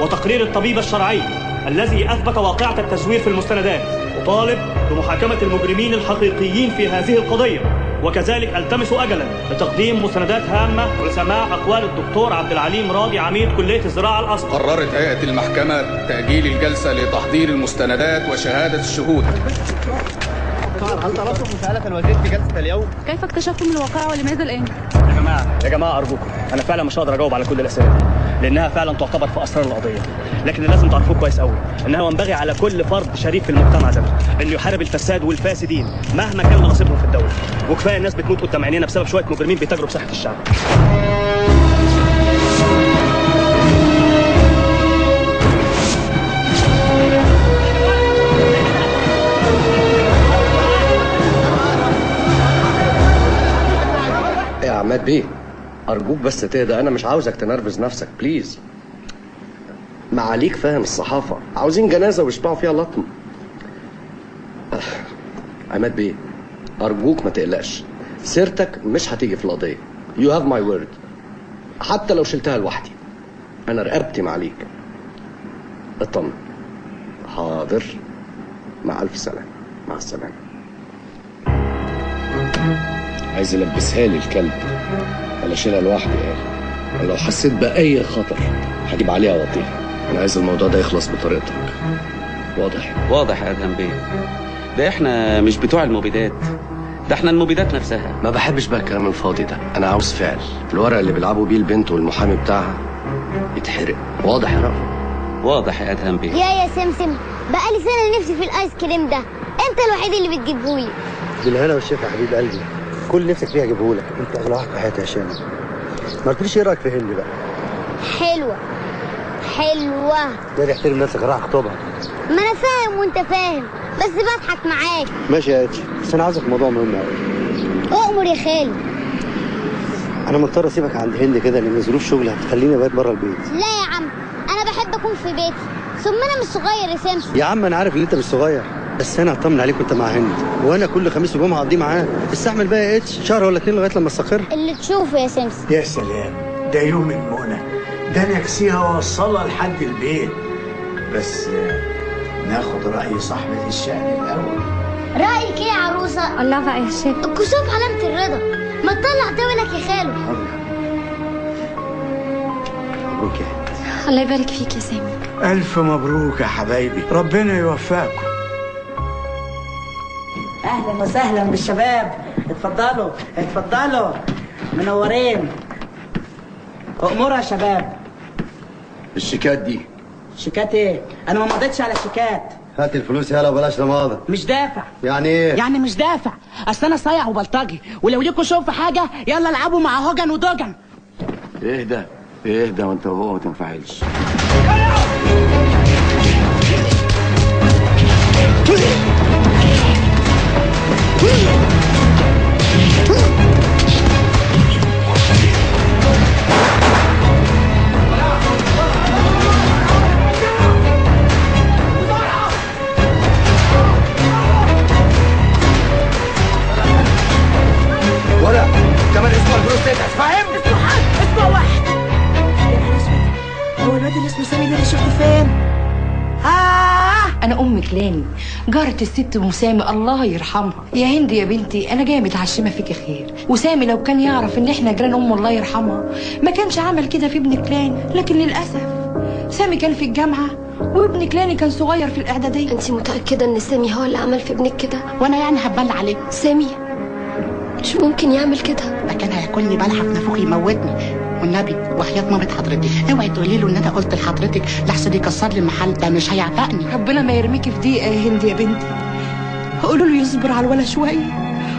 وتقرير الطبيب الشرعي الذي أثبت واقعة التزوير في المستندات، أطالب بمحاكمة المجرمين الحقيقيين في هذه القضية، وكذلك التمس أجلا لتقديم مستندات هامة لسماع أقوال الدكتور عبد العليم راضي عميد كلية الزراعة الأزهر. قررت هيئة المحكمة تأجيل الجلسة لتحضير المستندات وشهادة الشهود. هل طلبتم مساءلة الوزير في جلسة اليوم؟ كيف اكتشفتم الواقعة ولماذا الآن؟ يا جماعة أرجوكم، أنا فعلا مش هقدر أجاوب على كل الأسئلة دي، لأنها فعلا تعتبر في أسرار القضية، لكن لازم تعرفوه كويس قوي إنها ينبغي على كل فرد شريف في المجتمع ده إنه يحارب الفساد والفاسدين مهما كان نصيبهم في الدولة، وكفاية الناس بتموت قدام عينينا بسبب شوية مجرمين بيتاجروا بصحة الشعب. يا عماد بيه ارجوك بس تهدى، انا مش عاوزك تنرفز نفسك بليز. معاليك فاهم الصحافه عاوزين جنازه ويشبعوا فيها لطم. عماد بيه ارجوك ما تقلقش، سيرتك مش هتيجي في القضيه. You have my word. حتى لو شلتها لوحدي انا رقبتي معاليك. اطمن. حاضر، مع الف سلامه. مع السلامه. عايز يلبسها لي الكلب ولا اشيلها لوحدي؟ قال لو حسيت باي خطر هجيب عليها واطيها. انا عايز الموضوع ده يخلص بطريقتك. واضح يا ادهم بيه، ده احنا مش بتوع المبيدات، ده احنا المبيدات نفسها. ما بحبش بقى الكلام الفاضي ده، انا عاوز فعل. الورق اللي بيلعبوا بيه البنت والمحامي بتاعها يتحرق. واضح يا رب؟ واضح يا ادهم بيه. يا سمسم، بقالي سنه نفسي في الايس كريم ده، انت الوحيد اللي بتجيبهولي. بالهنا والشفا يا حبيب قلبي، كل نفسك فيها اجيبهولك، انت اغلى واحد في حياتي يا هشام. ما قلتليش ايه رايك في هند بقى؟ حلوه حلوه. ده احترم نفسك، راح اخطبها. ما انا فاهم وانت فاهم، بس بضحك معاك. ماشي يا اتش، بس انا عاوزك في موضوع مهم قوي. اؤمر يا خالي. انا مضطر اسيبك عند هند كده لان ظروف شغلي هتخليني ابات بره البيت. لا يا عم، انا بحب اكون في بيتي، ثم انا مش صغير يا سمسم. يا عم انا عارف ان انت مش صغير، بس انا هطمن عليك وانت مع هند، وانا كل خميس وجمعه هقضيه معاك. استحمل بقى يا اتش شهر ولا 2 لغايه لما استقر. اللي تشوفه يا سمسم. يا سلام، ده يوم المنى، ده نكسيها ووصلها لحد البيت. بس ناخد رأي صاحبة الشأن الأول. رأيك ايه يا عروسة؟ الله بقى يا شيخ، الكسوف علامة الرضا، ما تطلع تولك يا خالو. مبروك يا هند. الله يبارك فيك يا سامي. ألف مبروك يا حبايبي، ربنا يوفقكم. اهلا وسهلا بالشباب، اتفضلوا اتفضلوا، منورين. أمورها يا شباب. الشيكات دي شيكات ايه؟ انا ما مضيتش على شيكات. هات الفلوس يلا وبلاش رماضه. مش دافع. يعني ايه؟ يعني مش دافع، اصل انا صايع وبلطجي، ولو ليكوا شوف في حاجه يلا العبوا مع هوجن ودوجن. اهدى اهدى وانت وهو ما تنفعلش. ولا كمان اسمه الفلوس تدعس، فاهم؟ اسمه حد، اسمه واحد. يا نهار اسود، هو الواد اللي اسمه سامي ده اللي شفته فين؟ انا ام كلاني جارة الست مسامي الله يرحمها. يا هند يا بنتي انا جايه متعشمه فيكي خير، وسامي لو كان يعرف ان احنا جيران امه الله يرحمها ما كانش عمل كده في ابن كلاني. لكن للاسف سامي كان في الجامعه وابن كلاني كان صغير في الاعداديه. انت متاكده ان سامي هو اللي عمل في ابنك كده؟ وانا يعني هبل عليه؟ سامي مش ممكن يعمل كده. ده كان هياكلني بلحه في نافوخي يموتني. والنبي وحياة مامة حضرتك اوعي تقولي له ان انا قلت لحضرتك لحسن يكسر لي المحل ده، مش هيعتقني. ربنا ما يرميكي في دقيقه يا هند يا بنتي. قولوا له يصبر على الولا شويه،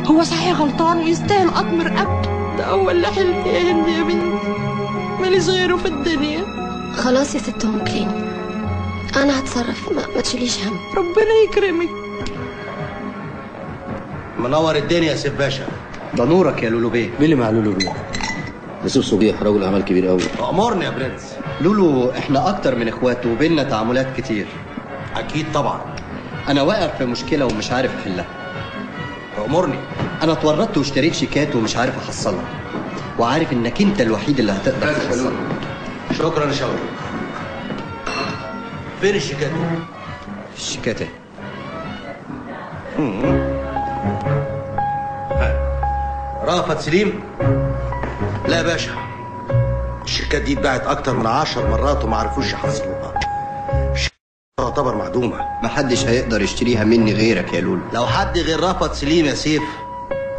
هو صحيح غلطان ويستاهل قطم رقبته. ده اول اللي حلت يا هند يا بنتي، ماليش غيره في الدنيا. خلاص يا ست ام كلاني انا هتصرف، ما تشيليش هم. ربنا يكرمك. منور الدنيا يا سيف باشا. ده نورك يا لولو بيه. مين اللي مع لولو بيه؟ يوسف صبيح رجل اعمال كبير قوي. امرني يا برنس. لولو احنا اكتر من اخوات وبيننا تعاملات كتير. اكيد طبعا. انا واقف في مشكله ومش عارف احلها. امرني. انا اتورطت واشتريت شيكات ومش عارف احصلها، وعارف انك انت الوحيد اللي هتقدر تحصلها. شكرا يا شوقي. فين الشيكات؟ الشيكات ايه؟ رأفت سليم؟ لا يا باشا، الشيكات دي اتباعت اكتر من 10 مرات وما عرفوش يحصلوها. تعتبر معدومه. محدش هيقدر يشتريها مني غيرك يا لولو. لو حد غير رأفت سليم يا سيف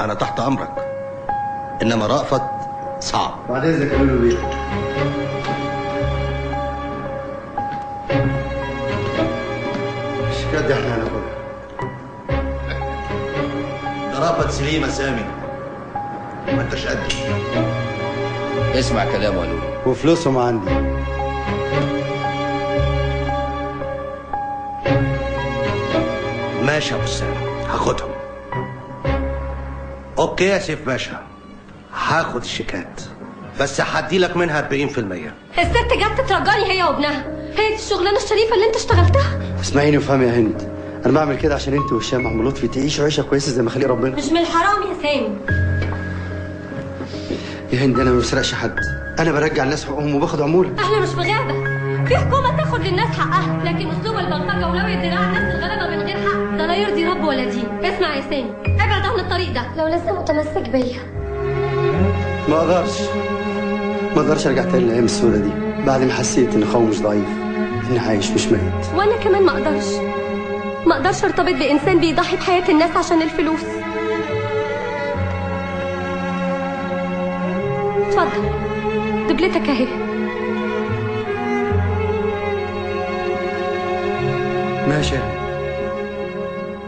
انا تحت امرك، انما رأفت صعب. بعد اذنك يا لولو بيه. الشيكات دي احنا هناخدها. ده رأفت سليم يا سامي، ما انتش قدي. اسمع كلامه يا لولو. وفلوسهم عندي. ماشي يا ابو سام، هاخدهم. اوكي يا سيف باشا، هاخد الشيكات بس هدي لك منها 40%. الست جت ترجاني هي وابنها، هي دي الشغلانه الشريفه اللي انت اشتغلتها. اسمعيني وفهمي يا هند، انا بعمل كده عشان انت وهشام عم لطفي تعيشوا عيشه كويسه زي ما خلق ربنا. مش من الحرام يا سامي. يا هند انا ما بسرقش حد، انا برجع الناس حقوقهم وباخد عموله. احنا مش في غابه، في حكومه تاخد للناس حقها، لكن اسلوب البلطجه ولوي الدراع الناس الغلابه من غير حق ده لا يرضي رب ولا دين. اسمع يا سامي، ابعد عن الطريق ده لو لسه متمسك بيا. ما اقدرش ارجع تاني للايام السودة دي بعد ما حسيت ان قومي مش ضعيف، اني عايش مش ميت. وانا كمان ما اقدرش ارتبط بانسان بيضحي بحياه الناس عشان الفلوس. اتفضل دبلتك اهي. ماشي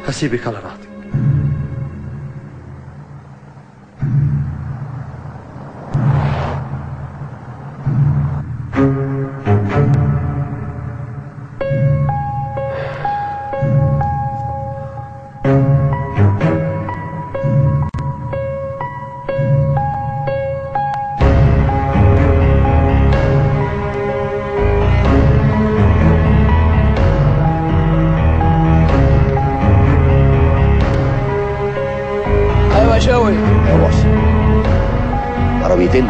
هسيبك على راحتك. عربيتين.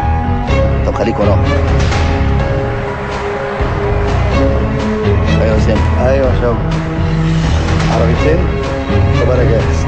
طب خليك وراهم. ايوه يا سامي. ايوه يا شوقي. عربيتين. طب انا جاهز.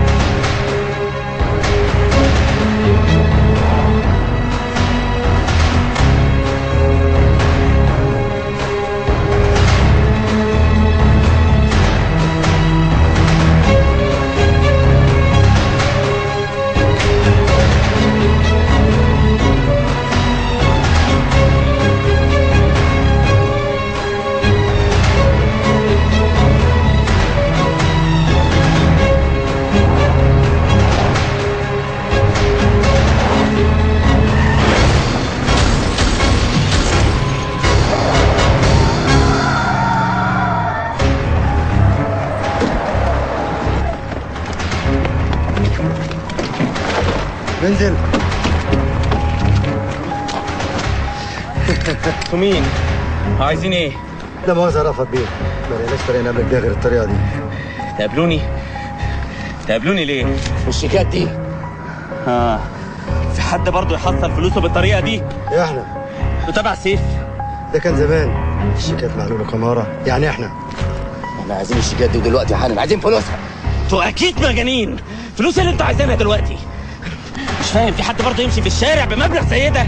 انزل. انتوا مين؟ عايزين ايه؟ لا مؤاخذة يا رأفت بيه، ما لقيناش طريقة نعمل بيها غير الطريقة دي. تقابلوني ليه؟ الشيكات دي. في حد برضه يحصل فلوسه بالطريقة دي؟ احنا. وتبع سيف؟ ده كان زمان، الشيكات معلولة كمارة، يعني احنا. احنا عايزين الشيكات دي دلوقتي حالا، عايزين فلوسها. انتوا اكيد مجانين. فلوس اللي انتوا عايزينها دلوقتي؟ مش فاهم، في حد برضه يمشي في الشارع بمبلغ زي ده؟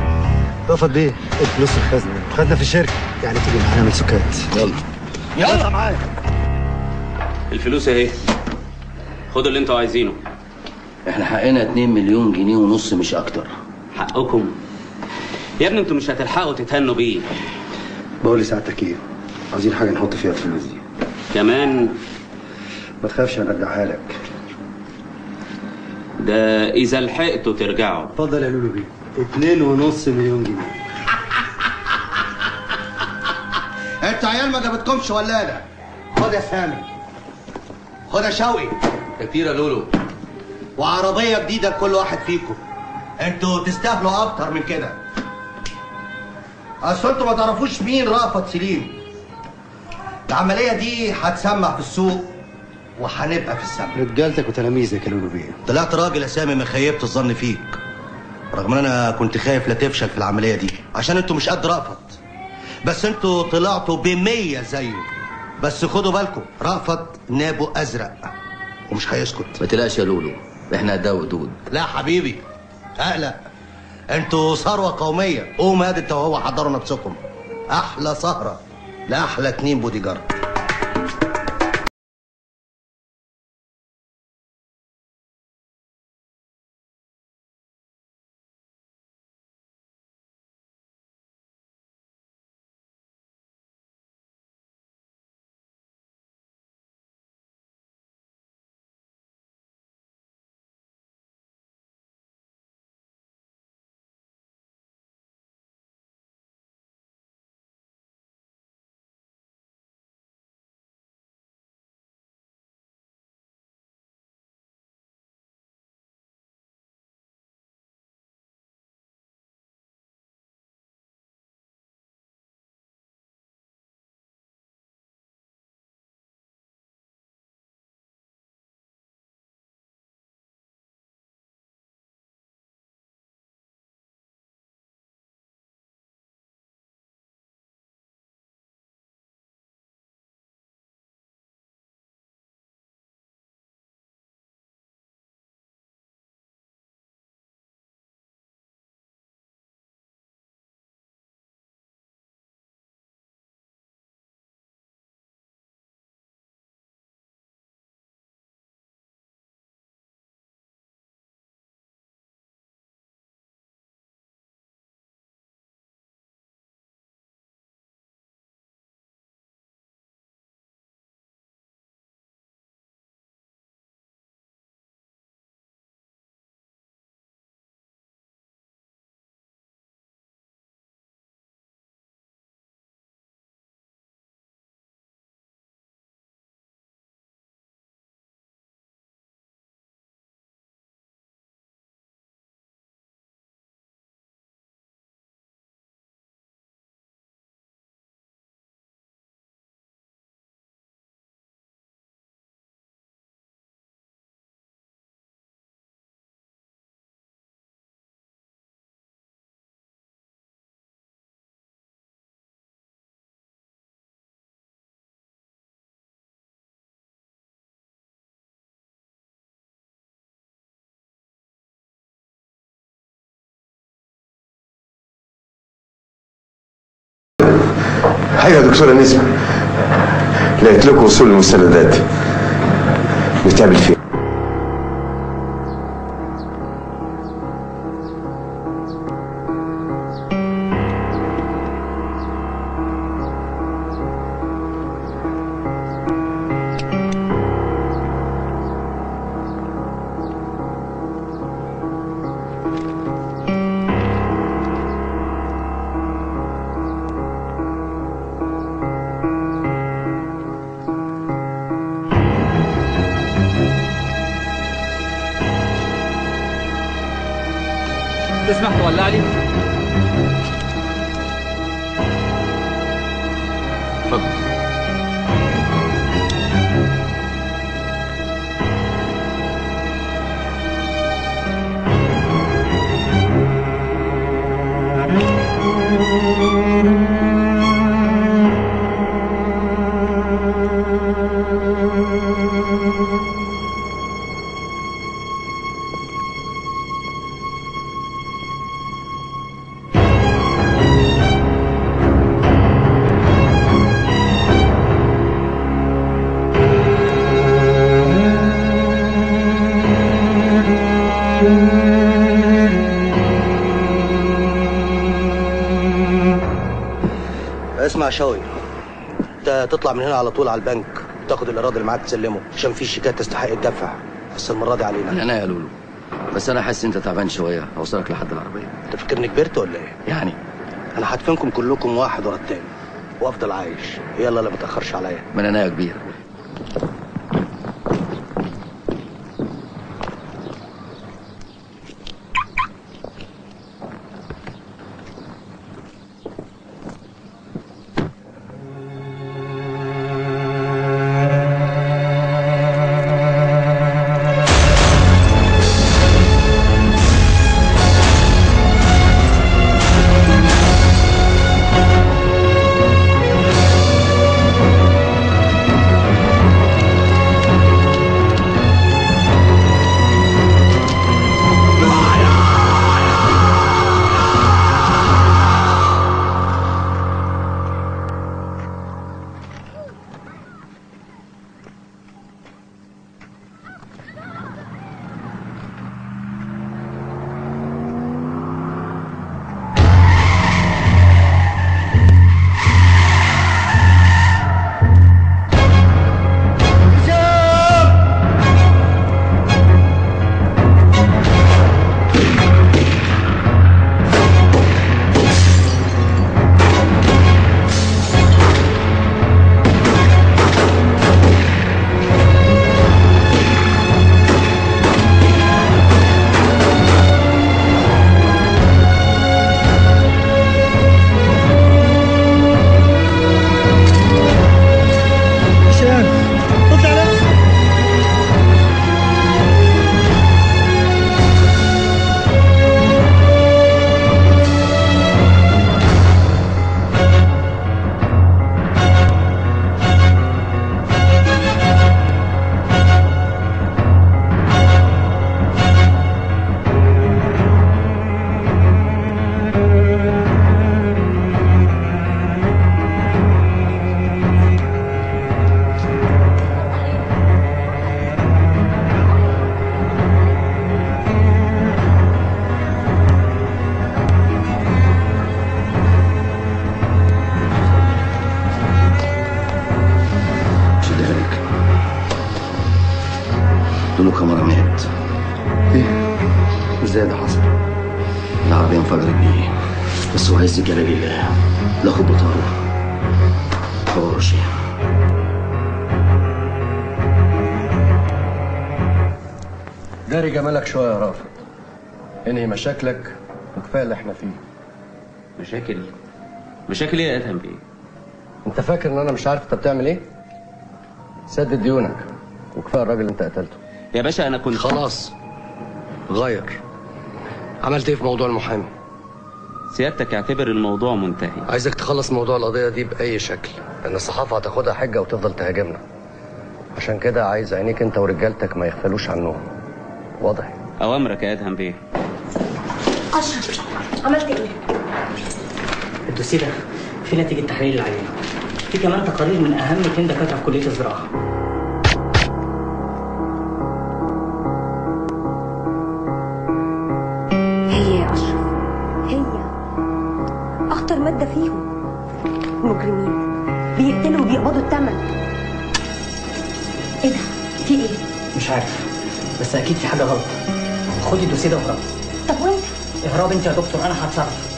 رفض بيه الفلوس في الخزنه، خدنا في الشركه، يعني تيجي معانا نعمل سكات. يلا معايا. الفلوس اهي، خدوا اللي انتوا عايزينه. احنا حقنا 2 مليون جنيه ونص مش اكتر. حقكم يا ابني، انتوا مش هتلحقوا تتهنوا بيه. بقول لسعادتك ايه؟ عايزين حاجه نحط فيها الفلوس دي كمان. ما تخافش هنرجعها لك. ده اذا لحقتوا ترجعوا. اتفضل يا لولو بيه، 2.5 مليون جنيه. انت عيال ما جابتكمش ولاده. خد يا سامي، خد يا شوقي. كتير يا لولو. وعربيه جديده لكل واحد فيكم. انتوا تستاهلوا اكتر من كده. اصل انتوا ما تعرفوش مين رأفت سليم. العمليه دي هتسمع في السوق وهنبقى في السما. رجالتك وتلاميذك يا لولو بيه. طلعت راجل يا سامي من خيبت الظن فيك، رغم ان انا كنت خايف لا تفشل في العمليه دي عشان انتوا مش قد رأفت. بس انتوا طلعتوا ب100 زيه. بس خدوا بالكم، رأفت نابه ازرق ومش هيسكت. ما تقلقش يا لولو، احنا قدها ودود. لا حبيبي اقلق، انتوا ثروه قوميه. قوم هاد انت وهو حضروا نفسكم. احلى سهره لاحلى 2 بودي جارد. ايوه يا دكتوره نسمه، لقيت لكم وصول المستندات. نتقابل فين؟ تسمح تولع لي؟ اتفضل. اسمع يا شوقي، انت تطلع من هنا على طول على البنك تاخد الايراد اللي معاك تسلمه عشان في شيكات تستحق الدفع، بس المره دي علينا. انا يا لولو، بس انا حاسس انت تعبان شويه، اوصلك لحد العربيه. انت فاكرني كبرت ولا ايه؟ يعني انا هدفنكم كلكم واحد ورا التاني وافضل عايش. يلا لا ما تاخرش عليا. من انا يا كبير. له كاميرامات. ايه؟ ازاي ده حصل؟ العربية انفجرت بيه، بس هو عايز جلال الله لا خد بطاره هو رشيع. داري جمالك شوية يا رافض، انهي مشاكلك وكفاية اللي احنا فيه. مشاكل ايه يا ادهم بيه؟ انت فاكر ان انا مش عارف انت بتعمل ايه؟ سدد ديونك وكفايه الراجل اللي انت قتلته. يا باشا انا كنت خلاص غير. عملت ايه في موضوع المحامي؟ سيادتك اعتبر الموضوع منتهي. عايزك تخلص موضوع القضيه دي باي شكل، لان الصحافه هتاخدها حجه وتفضل تهاجمنا. عشان كده عايز عينيك انت ورجالتك ما يغفلوش عنهم. واضح؟ اوامرك يا ادهم بيه. اشرف عملت ايه؟ الدوسيه ده في نتيجه تحليل العينه، في كمان تقارير من اهم 2 دكاتره في كليه الزراعه. هي يا اشرف، هي اخطر ماده فيهم. مجرمين بيقتلوا وبيقبضوا الثمن. ايه ده؟ في ايه؟ مش عارف، بس اكيد في حاجه غلط. خدي الدوسيه ده واهربي. طب وانت؟ اهرب انت يا دكتور، انا هتصرف.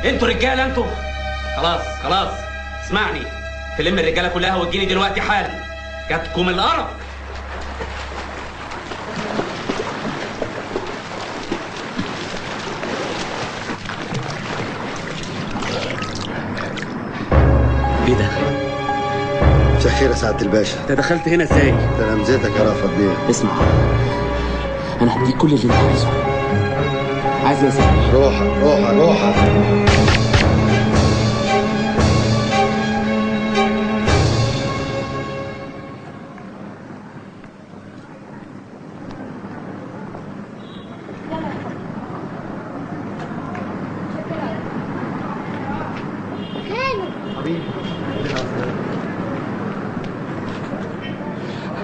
انتوا رجاله انتوا. خلاص خلاص اسمعني، تلم الرجاله كلها وتجيني دلوقتي حالا، جاتكم القرف. ايه ده؟ مساء الخير يا سعاده الباشا. انت دخلت هنا ازاي؟ ده انا مزيتك يا رأفت بيه. اسمع، انا هديك كل اللي انت عايزه. عايز ايه يا سامي؟ روحك.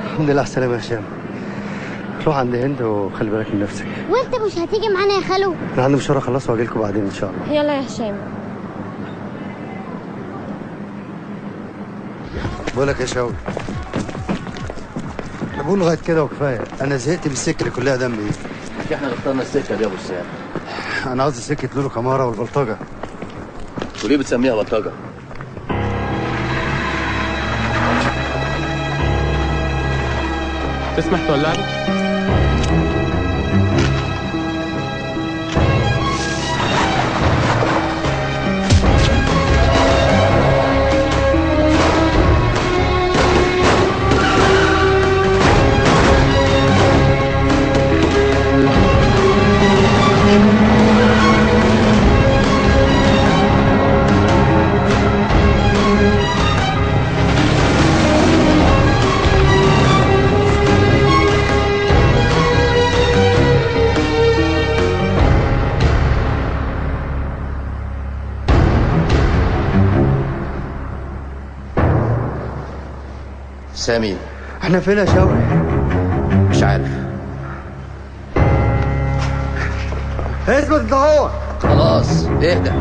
الحمد لله على السلامة يا هشام. روح عند هند وخلي بالك من نفسك. وانت مش هتيجي معانا يا خالو؟ انا عندي مشوار اخلصه واجي لكم بعدين ان شاء الله. يلا يا هشام. بقول لك يا شاوي، انا بقول لغايه كده وكفايه، انا زهقت من السكه اللي كلها دم دي. احنا اللي اخترنا السكه دي يا ابو السام. انا قصدي سكه لولو كمارة والبلطجه. وليه بتسميها بلطجه؟ تسمح تولع لي؟ سامي، احنا فين يا شاوي؟ مش عارف. اثبت انت هو. خلاص اهدى.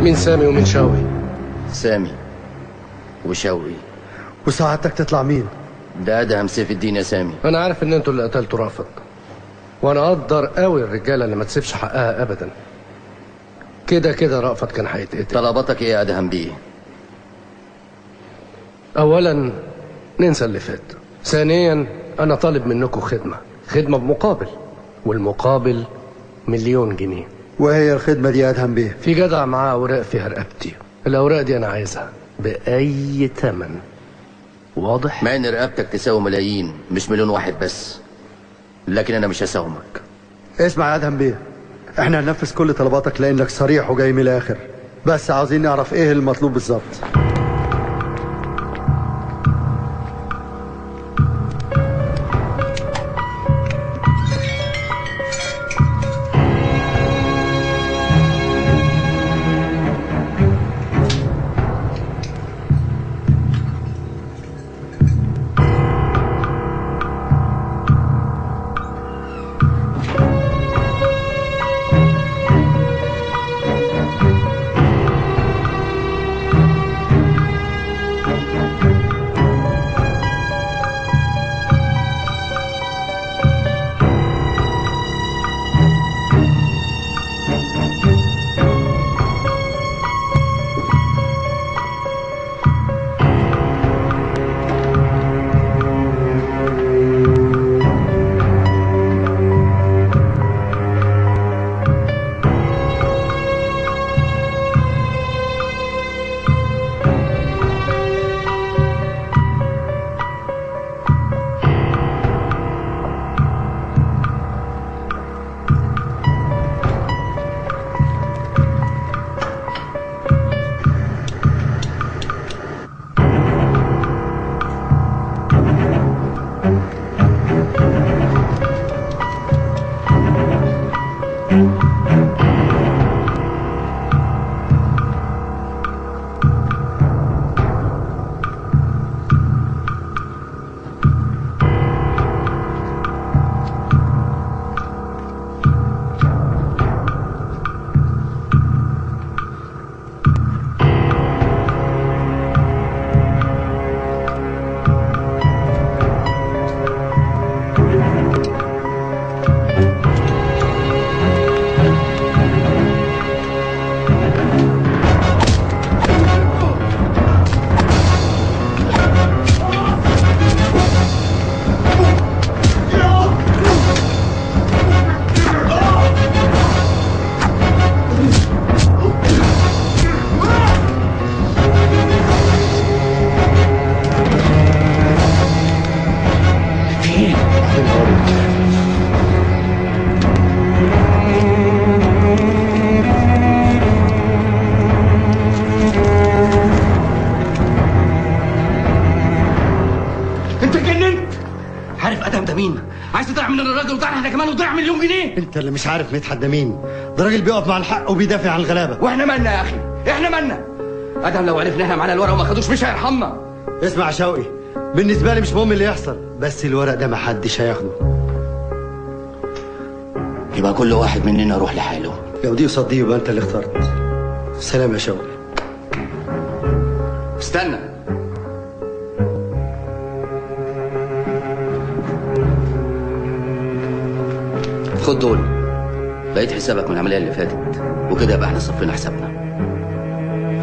مين سامي ومين شاوي؟ سامي وشوقي. وساعتك تطلع مين؟ ده ادهم سيف الدين يا سامي. انا عارف ان انتوا اللي قتلتوا رافض، وانا اقدر قوي الرجاله اللي ما تسيبش حقها ابدا. كده كده رأفت كان هيتقتل. طلباتك ايه يا ادهم بيه؟ اولا ننسى اللي فات، ثانيا انا طالب منكم خدمه بمقابل، والمقابل 1,000,000 جنيه. وهي الخدمه دي يا ادهم بيه؟ في جدع معاه اوراق فيها رقبتي، الاوراق دي انا عايزها باي ثمن. واضح؟ مع ان رقبتك تساوي ملايين، مش 1,000,000 واحد بس، لكن انا مش هساومك. اسمع يا ادهم بيه، احنا هننفذ كل طلباتك لانك صريح وجاي من الاخر، بس عاوزين نعرف ايه المطلوب بالظبط. مننا الراجل وضيعنا احنا كمان وضيع مليون جنيه. انت اللي مش عارف مدحت ده مين. ده راجل بيقف مع الحق وبيدافع عن الغلابه. واحنا مالنا يا اخي؟ احنا مالنا؟ ادهم لو عرفنا احنا معانا الورق وما خدوش مش هيرحمنا. اسمع يا شوقي، بالنسبه لي مش مهم اللي يحصل، بس الورق ده محدش هياخده. يبقى كل واحد مننا يروح لحاله. لو دي قصاد دي يبقى انت اللي اخترت. سلام يا شوقي. استنى. خد دول، لقيت حسابك من العمليه اللي فاتت، وكده يبقى احنا صفينا حسابنا.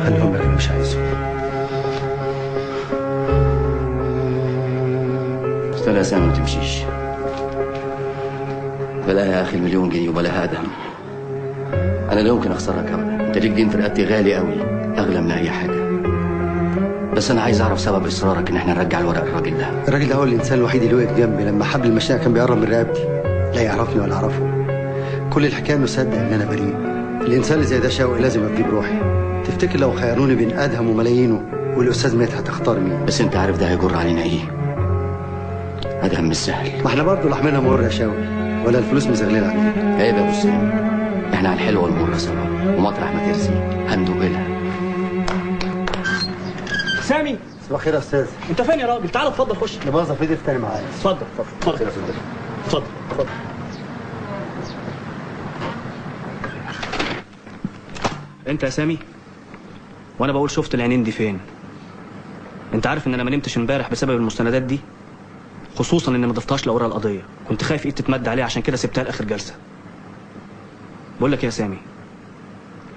خليهم لك، مش عايزه. استنى يا سامي ما تمشيش. بلاها يا اخي المليون جنيه وبلاها ادهم. انا لا يمكن اخسرك ابدا، انت ليك دين في رقبتي غالي قوي، اغلى من اي حاجه. بس انا عايز اعرف سبب اصرارك ان احنا نرجع الورق للراجل ده. الراجل ده هو الانسان الوحيد اللي وقف جنبي لما حبل المشنقه كان بيقرب من رقبتي. لا يعرفني ولا اعرفه. كل الحكايه انه صدق ان انا بريء. الانسان اللي زي ده شوقي لازم افديه بروحي. تفتكر لو خيروني بين ادهم وملايينه والاستاذ مدحت هتختار مين؟ بس انت عارف ده هيجر علينا ايه؟ ادهم مش سهل. ما احنا برضه لحمنا مر يا شوقي، ولا الفلوس مزغلله علينا. عيب يا ابو سامي، احنا على الحلوه والمره سوا، ومطرح ما ترسي هندوق لها. سامي صباح الخير يا استاذ. انت فين يا راجل؟ تعال اتفضل خش. انا بوظف ايدي في تاني معايا. اتفضل اتفضل اتفضل اتفضل اتفضل. انت يا سامي، وانا بقول شفت العينين دي فين؟ انت عارف ان انا ما نمتش امبارح بسبب المستندات دي، خصوصا ان ما ضفتهاش لاوراق القضيه، كنت خايف ايد تتمد عليها عشان كده سبتها لاخر جلسه. بقول لك يا سامي،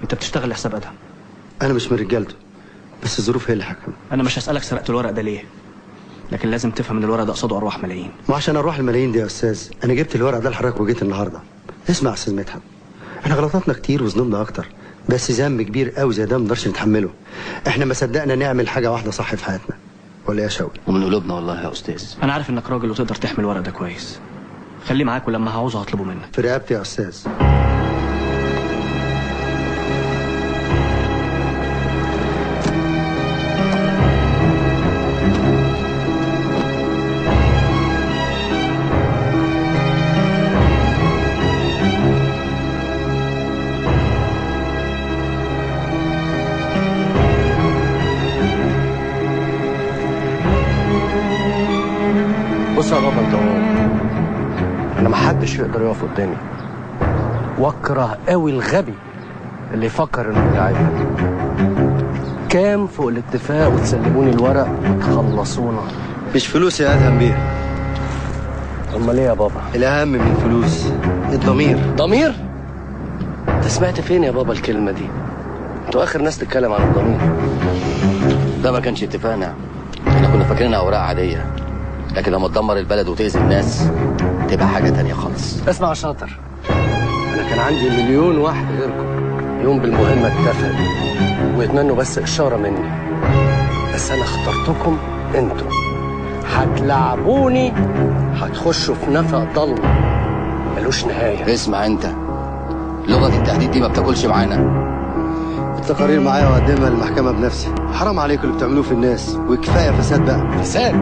انت بتشتغل لحساب ادهم. انا مش من رجالته، بس الظروف هي اللي حكمت. انا مش هسالك سرقت الورق ده ليه، لكن لازم تفهم ان الورق ده قصاده ارواح ملايين. وعشان اروح الملايين دي يا استاذ انا جبت الورق ده لحضرتك وجيت النهارده. اسمع يا استاذ مدحت، احنا غلطاتنا كتير وذنوبنا اكتر، بس ذنب كبير قوي زي ده ما نقدرش نتحمله. احنا ما صدقنا نعمل حاجه واحده صح في حياتنا، ولا يا شوقي؟ ومن قلوبنا والله يا استاذ. انا عارف انك راجل وتقدر تحمل الورق ده كويس. خليه معاك ولما هعوزه هطلبه منك. في رقبتي يا استاذ. بص يا بابا انت انا محدش يقدر يقف قدامي، واكره قوي الغبي اللي يفكر انه يلعبني. كام فوق الاتفاق وتسلموني الورق وتخلصونا؟ مش فلوس يا ادهم بيه. امال ايه يا بابا؟ الاهم من الفلوس الضمير. ضمير؟ انت سمعت فين يا بابا الكلمه دي؟ انتوا اخر ناس تتكلم عن الضمير. ده ما كانش اتفاقنا، احنا كنا فاكرينها اوراق عاديه، لكن لما تدمر البلد وتأذي الناس تبقى حاجة تانية خالص. اسمع يا شاطر، أنا كان عندي مليون واحد غيركم يوم بالمهمة اتفق ويتمنوا بس إشارة مني، بس أنا اخترتكم أنتوا. هتلعبوني، هتخشوا في نفق ضلمة ملوش نهاية. اسمع أنت، لغة التهديد دي ما بتاكلش معانا. التقارير معايا وأقدمها للمحكمة بنفسي. حرام عليكم اللي بتعملوه في الناس، وكفاية فساد بقى. فساد؟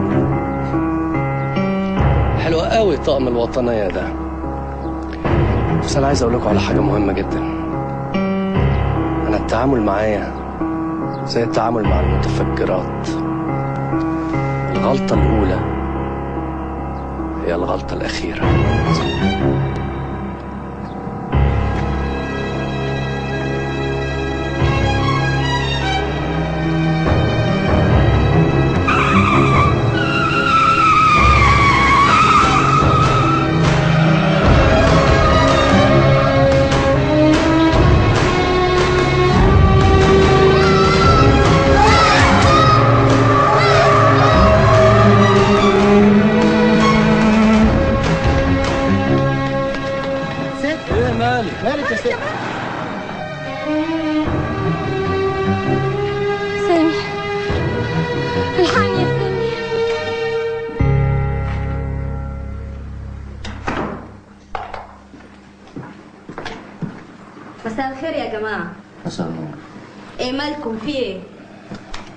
حلو قوي طقم الوطنية ده، بس أنا عايز أقول لكم على حاجة مهمة جدا. أنا التعامل معايا زي التعامل مع المتفجرات. الغلطة الأولى هي الغلطة الأخيرة. مالك يا ست؟ سامي الحقني يا سامي. مساء الخير يا جماعة. مساء النور. ايه مالكم في ايه؟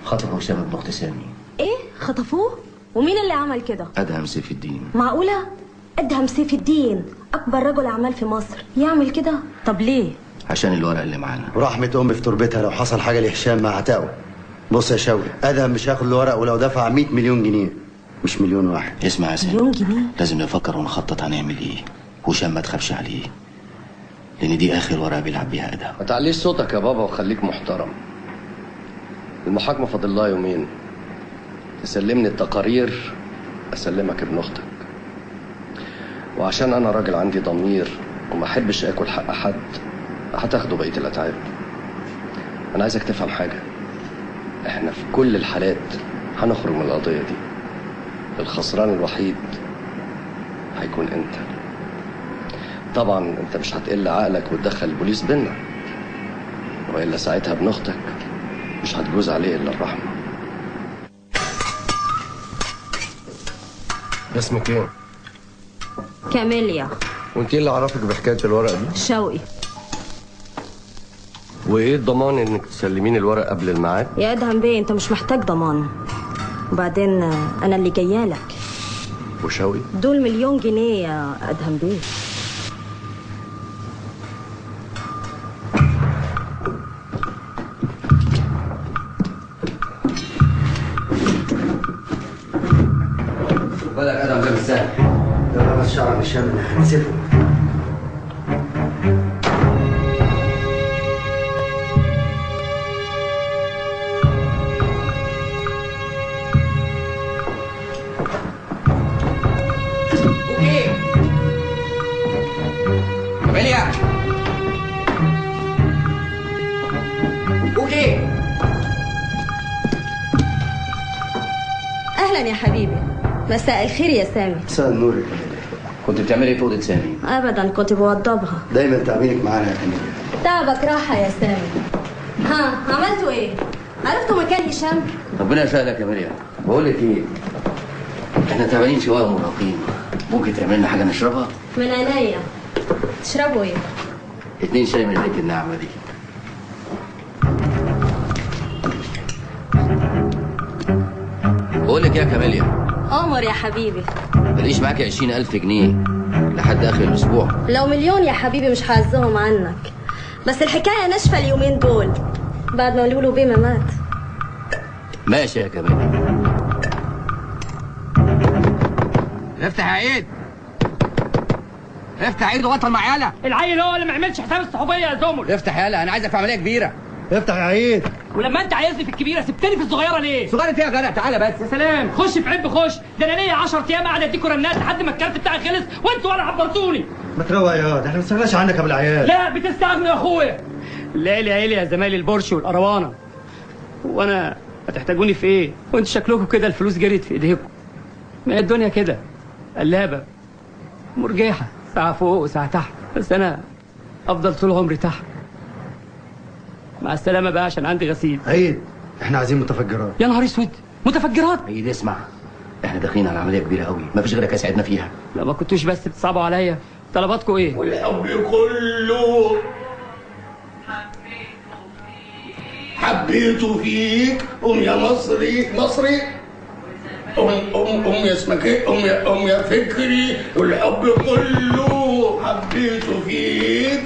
خطفوا هشام ابن اخت سامي. ايه خطفوه؟ ومين اللي عمل كده؟ ادهم سيف الدين. معقولة؟ ادهم سيف الدين اكبر رجل اعمال في مصر يعمل كده؟ طب ليه؟ عشان الورق اللي معانا. ورحمة أمي في تربتها لو حصل حاجة لهشام ما هتقوى. بص يا شوقي، ادهم مش هياخد الورق ولو دفع 100 مليون جنيه مش مليون واحد. اسمع يا سامي، مليون جنيه؟ لازم نفكر ونخطط هنعمل ايه. وهشام ما تخافش عليه، لان دي اخر ورقه بيلعب بيها ادهم. ما تعليش صوتك يا بابا وخليك محترم. المحاكمه فاضل لها يومين. تسلمني التقارير اسلمك ابن اختك. وعشان انا راجل عندي ضمير وما احبش اكل حق حد هتاخدوا بقيه الاتعاب. انا عايزك تفهم حاجه، احنا في كل الحالات هنخرج من القضيه دي. الخسران الوحيد هيكون انت. طبعا انت مش هتقل عقلك وتدخل البوليس بينا، والا ساعتها ابن اختك مش هتجوز عليه الا الرحمه. اسمك ايه؟ كاميليا. وانت ايه اللي عرفك بحكايه الورق دي؟ شوقي. وايه الضمان انك تسلمين الورق قبل الميعاد؟ يا ادهم بيه انت مش محتاج ضمان، وبعدين انا اللي جايالك. وشوقي؟ دول مليون جنيه يا ادهم بيه. بالك ادهم ده مش سهل. ده بس شعر هشام هنسيبه. كاميليا اوكي. اهلا يا حبيبي. مساء الخير يا سامي. مساء النور يا كاميليا. كنت بتعملي ايه في اوضه سامي؟ ابدا كنت بوضبها. دايما تعبينك معانا يا كاميليا. تعبك راحه يا سامي. ها عملتوا ايه؟ عرفتوا مكان هشام؟ ربنا يسهلك يا كاميليا. بقول لك ايه، احنا تعبانين شويه ومرهقين، ممكن تعمل لنا حاجه نشربها؟ من عينيا. تشربوا ايه؟ 2 شاي من ايديك الناعمه دي. بقول لك ايه يا كاميليا، قمر يا حبيبي. ماليش معاكي 20,000 جنيه لحد اخر الاسبوع. لو مليون يا حبيبي مش هعزهم عنك، بس الحكايه ناشفه اليومين دول بعد ما لولو بيه ما مات. ماشي يا كاميليا. افتح يا عيد، افتح عيد وبطل مع يالا. العيل هو اللي ما عملش حساب الصحوبيه يا زمر. افتح يالا، انا عايزك في عمليه كبيره. افتح يا عيد. ولما انت عايزني في الكبيره سبتني في الصغيره ليه؟ صغيره ايه يا جدع؟ تعالى بس. يا سلام، خش في عب خش. ده انا ليا 10 ايام قاعد اديكوا رنات لحد ما الكارت بتاعي خلص وانتوا ولا عبرتوني. ما تروق يا ده احنا ما استغناش عنك قبل العيال. لا بتستغنوا يا اخويا. الليالي عيلي يا زمايلي البورش والقروانه. وانا هتحتاجوني في ايه؟ وانتوا شكلكم كده الفلوس جريت في ايديكم. ما هي الدنيا كده قلابه مرجحه، ساعه فوق وساعه تحت، بس انا افضل طول عمري تحت. مع السلامه بقى عشان عندي غسيل. عيد احنا عايزين متفجرات. يا نهار اسود، متفجرات؟ عيد اسمع، احنا داخلين على عمليه كبيره قوي، مفيش غيرك يساعدنا فيها. لا ما كنتوش بس بتصعبوا عليا. طلباتكم ايه؟ والحب كله حبيته فيك. قوم يا مصري مصري. قوم يا اسمك ايه؟ قوم يا فكري. والحب كله حبيته فيك.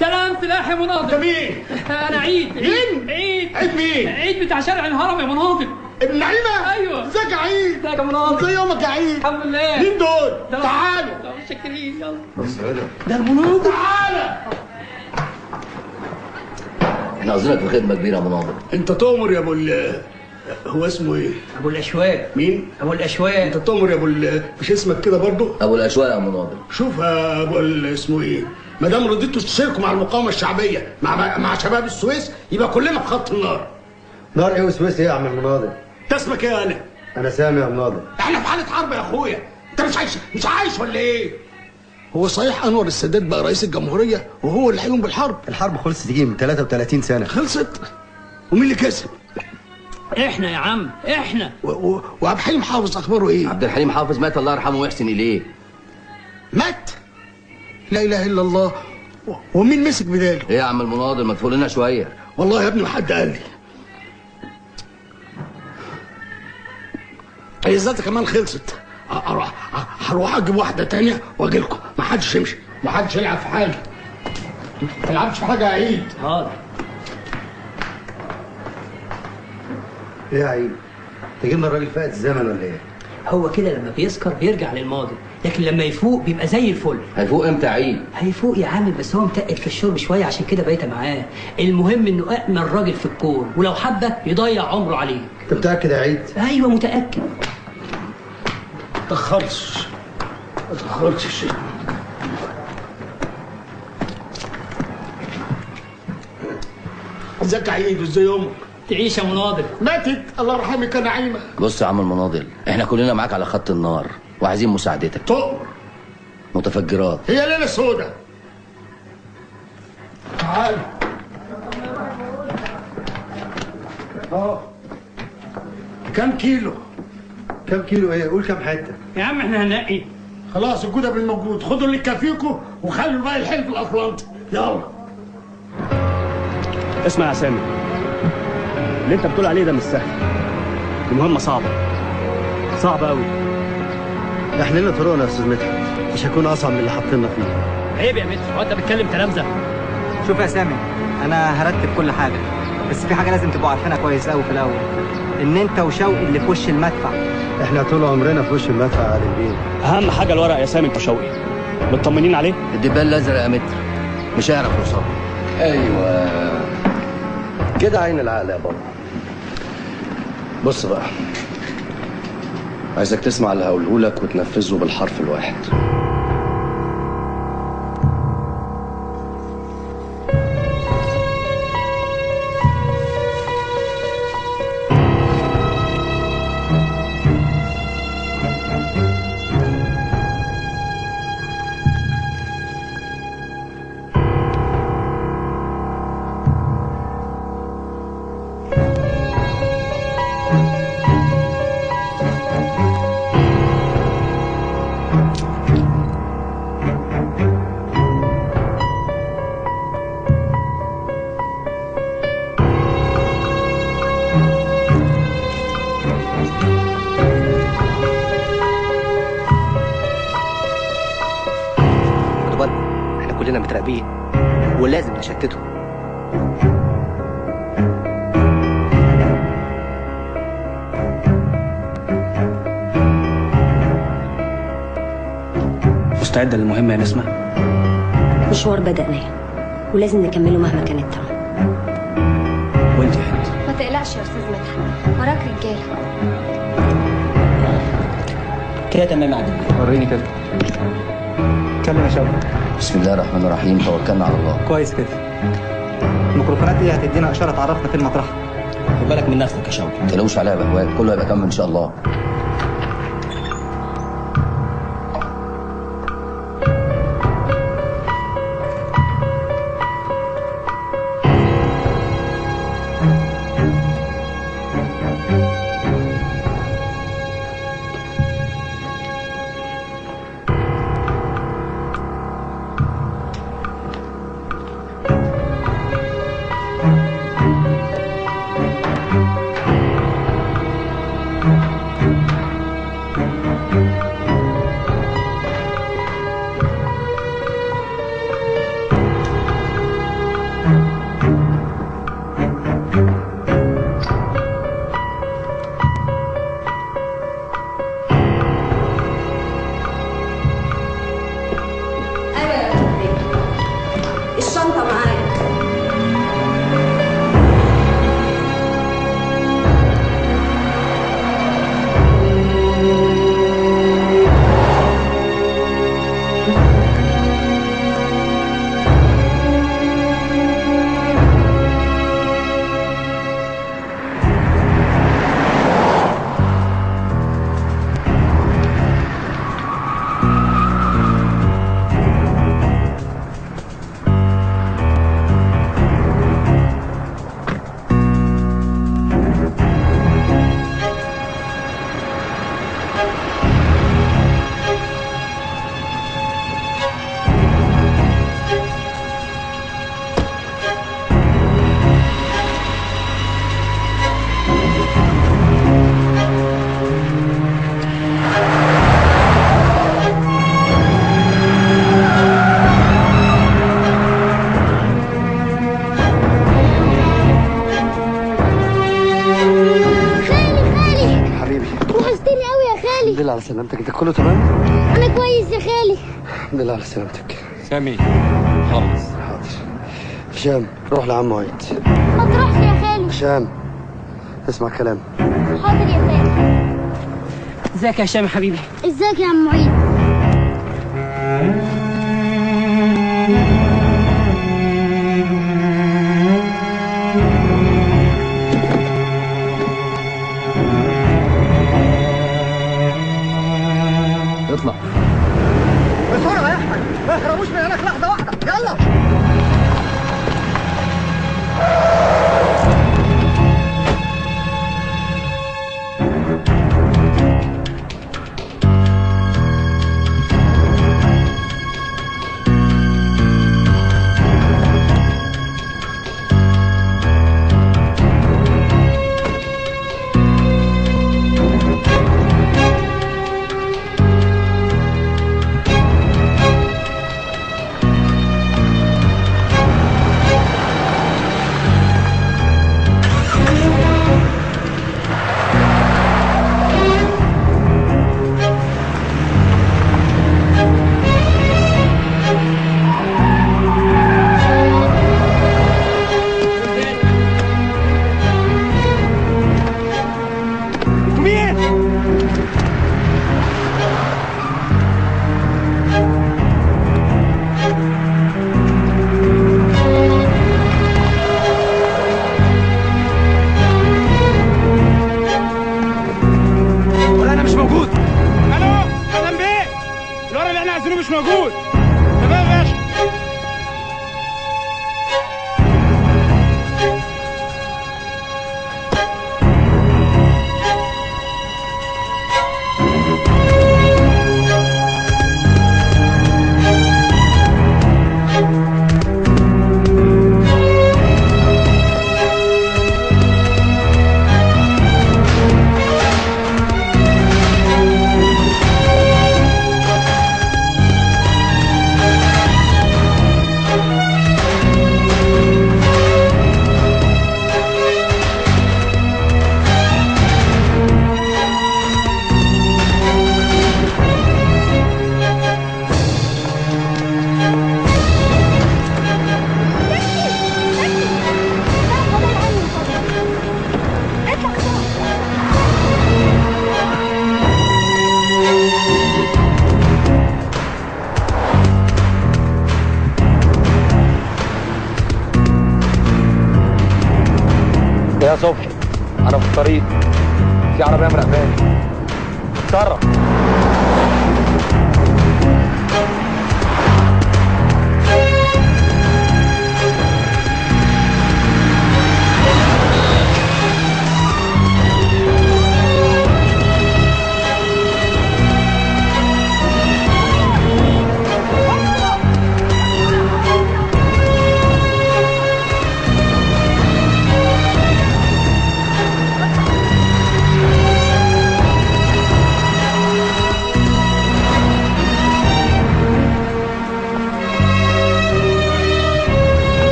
سلام سلاحي مناضل. ده مين؟ انا عيد. مين؟ عيد مين؟ عيد بتاع شارع الهرم يا مناضل. ابن نعيمة؟ ايوه. ازيك يا عيد؟ ازيك يا مناضل؟ ازي يومك يا عيد؟ الحمد لله. مين دول؟ تعالوا. متشكرين يلا. بص يا ولد، ده المناضل. تعالى. احنا قصدنا في خدمه كبيره يا مناضل. انت تؤمر يا ابو هو اسمه ايه؟ ابو الاشواق. مين؟ ابو الاشواق. انت تؤمر يا ابو مش اسمك كده برضه؟ ابو الاشواق يا مناضل. شوف يا ابو اسمه ايه؟ ما دام رضيتوا تشتركوا مع المقاومه الشعبيه مع شباب السويس يبقى كلنا في خط النار. نار ايه وسويس ايه يا عم المناضل؟ انت اسمك ايه؟ انا سامي يا مناضل. احنا في حاله حرب يا اخويا. انت مش عايش ولا ايه؟ هو صحيح انور السادات بقى رئيس الجمهوريه وهو اللي هيقوم بالحرب؟ الحرب خلصت يجي من 33 سنه. خلصت؟ ومين اللي كسب؟ احنا يا عم احنا. وعبد الحليم حافظ اخباره ايه؟ عبد الحليم حافظ مات الله يرحمه ويحسن اليه. مات؟ لا اله الا الله. ومين مسك بداله؟ ايه يا عم المناضل ما تفوق لنا شويه. والله يا ابني ما حد قال لي. هي الذات كمان خلصت. هروح اجيب واحده تانية واجي لكم. ما حدش يمشي، ما حدش يلعب في حاجه. ما تلعبش في حاجه يا عيد. حاضر. ايه يا عيد؟ تجيبنا الراجل فاقد الزمن ولا ايه؟ هو كده لما بيسكر بيرجع للماضي، لكن لما يفوق بيبقى زي الفل. هيفوق امتى يا عيد؟ هيفوق يا عم، بس هو متقل في الشرب شويه عشان كده بقيت معاه. المهم انه أأمن راجل في الكون، ولو حبك يضيع عمره عليه. انت متاكد يا عيد؟ ايوه متاكد. ما تاخرش ما تاخرش. ازيك يا عيد؟ ازاي امك؟ تعيش يا مناضل. ماتت الله يرحمك يا نعيمه. بص يا عم المناضل، احنا كلنا معاك على خط النار وعايزين مساعدتك. تؤمر. متفجرات. هي ليله سودة. تعال. كم كيلو؟ كم كيلو ايه؟ قول كم حته. يا عم احنا هننقي. خلاص الجودة بالموجود، خدوا اللي يكفيكوا وخلوا الباقي الحلف الاطلنطي. يلا. اسمع يا سامي، اللي انت بتقول عليه ده مش سهل. دي مهمة صعبة قوي. احنا لنا طرقنا يا استاذ مدحت، مش هيكون اصعب من اللي حاطيننا فيه. عيب يا متر، هو انت بتتكلم كلام ده؟ شوف يا سامي، انا هرتب كل حاجه، بس في حاجه لازم تبقوا عارفينها كويس قوي في الاول، ان انت وشوقي اللي في وش المدفع. احنا طول عمرنا في وش المدفع يا رجلين. اهم حاجة الورق يا سامي. انت شوقي مطمنين عليه؟ الدبان الازرق يا متر مش هيعرف يوصل. ايوه كده عين العقل يا بابا. بص بقى، عايزك تسمع اللي هقوله لك وتنفذه بالحرف الواحد. كلنا متراقبين ولازم نشتته. مستعدة للمهمة يا نسمة؟ مشوار بدأناه ولازم نكمله مهما كان الثمن. وانت يا هند؟ ما تقلقش يا استاذ مدحت، وراك رجاله. كده تمام يا عادل. وريني كده. اتكلم يا شوقي. بسم الله الرحمن الرحيم، توكلنا على الله. كويس كده. الميكروفونات دي هتدينا اشاره تعرفنا فين مطرحها. خد بالك من نفسك يا شوقي. ما تقلقوش عليها يا بهوات، كله هيبقى تمام ان شاء الله. لله على سلامتك. انت كله تمام؟ انا كويس يا خالي. الحمد لله على سلامتك. سامي خلص. حاضر. هشام روح لعم وعيد. ما تروحش يا خالي. هشام اسمع كلام. حاضر يا خالي. ازيك يا هشام يا حبيبي؟ ازيك يا عم معيد؟ اطلع بسرعه يا احمد، ما يهربوش من هناك لحظه واحده. يلا يا صبحي انا في الطريق، في عربيه مراقباني. اتصرف.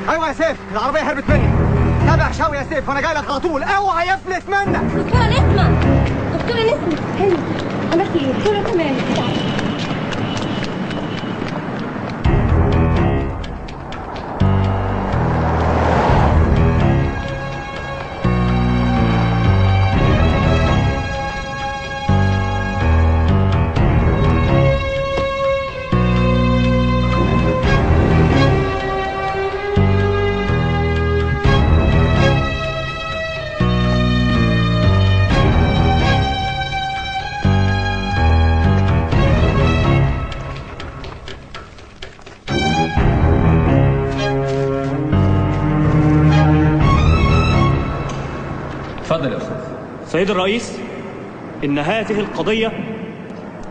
ايوه يا سيف، العربيه هربت مني. تابع شوي يا سيف وانا جاي لك على طول. اوعى يفلت منك. دكتوره نسمه، دكتوره نسمه، هنا عملتي ايه؟ دكتوره تمام. اتفضل يا استاذ. سيد الرئيس، إن هذه القضية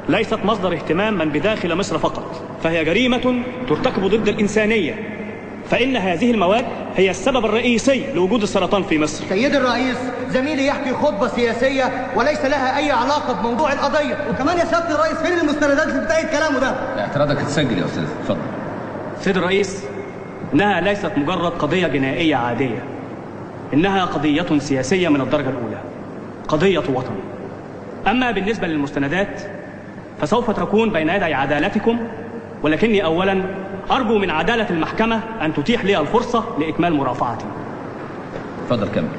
ليست مصدر اهتمام من بداخل مصر فقط، فهي جريمة ترتكب ضد الإنسانية، فإن هذه المواد هي السبب الرئيسي لوجود السرطان في مصر. سيد الرئيس، زميلي يحكي خطبة سياسية وليس لها أي علاقة بموضوع القضية. وكمان يا سيادة الرئيس، فين المستندات اللي بتأيد كلامه ده؟ اعتراضك اتسجل يا أستاذ، اتفضل. سيد الرئيس، إنها ليست مجرد قضية جنائية عادية، إنها قضية سياسية من الدرجة الأولى، قضية وطن. أما بالنسبة للمستندات فسوف تكون بين يدي عدالتكم، ولكني أولا أرجو من عدالة المحكمة أن تتيح لي الفرصة لإكمال مرافعتي. اتفضل كمل.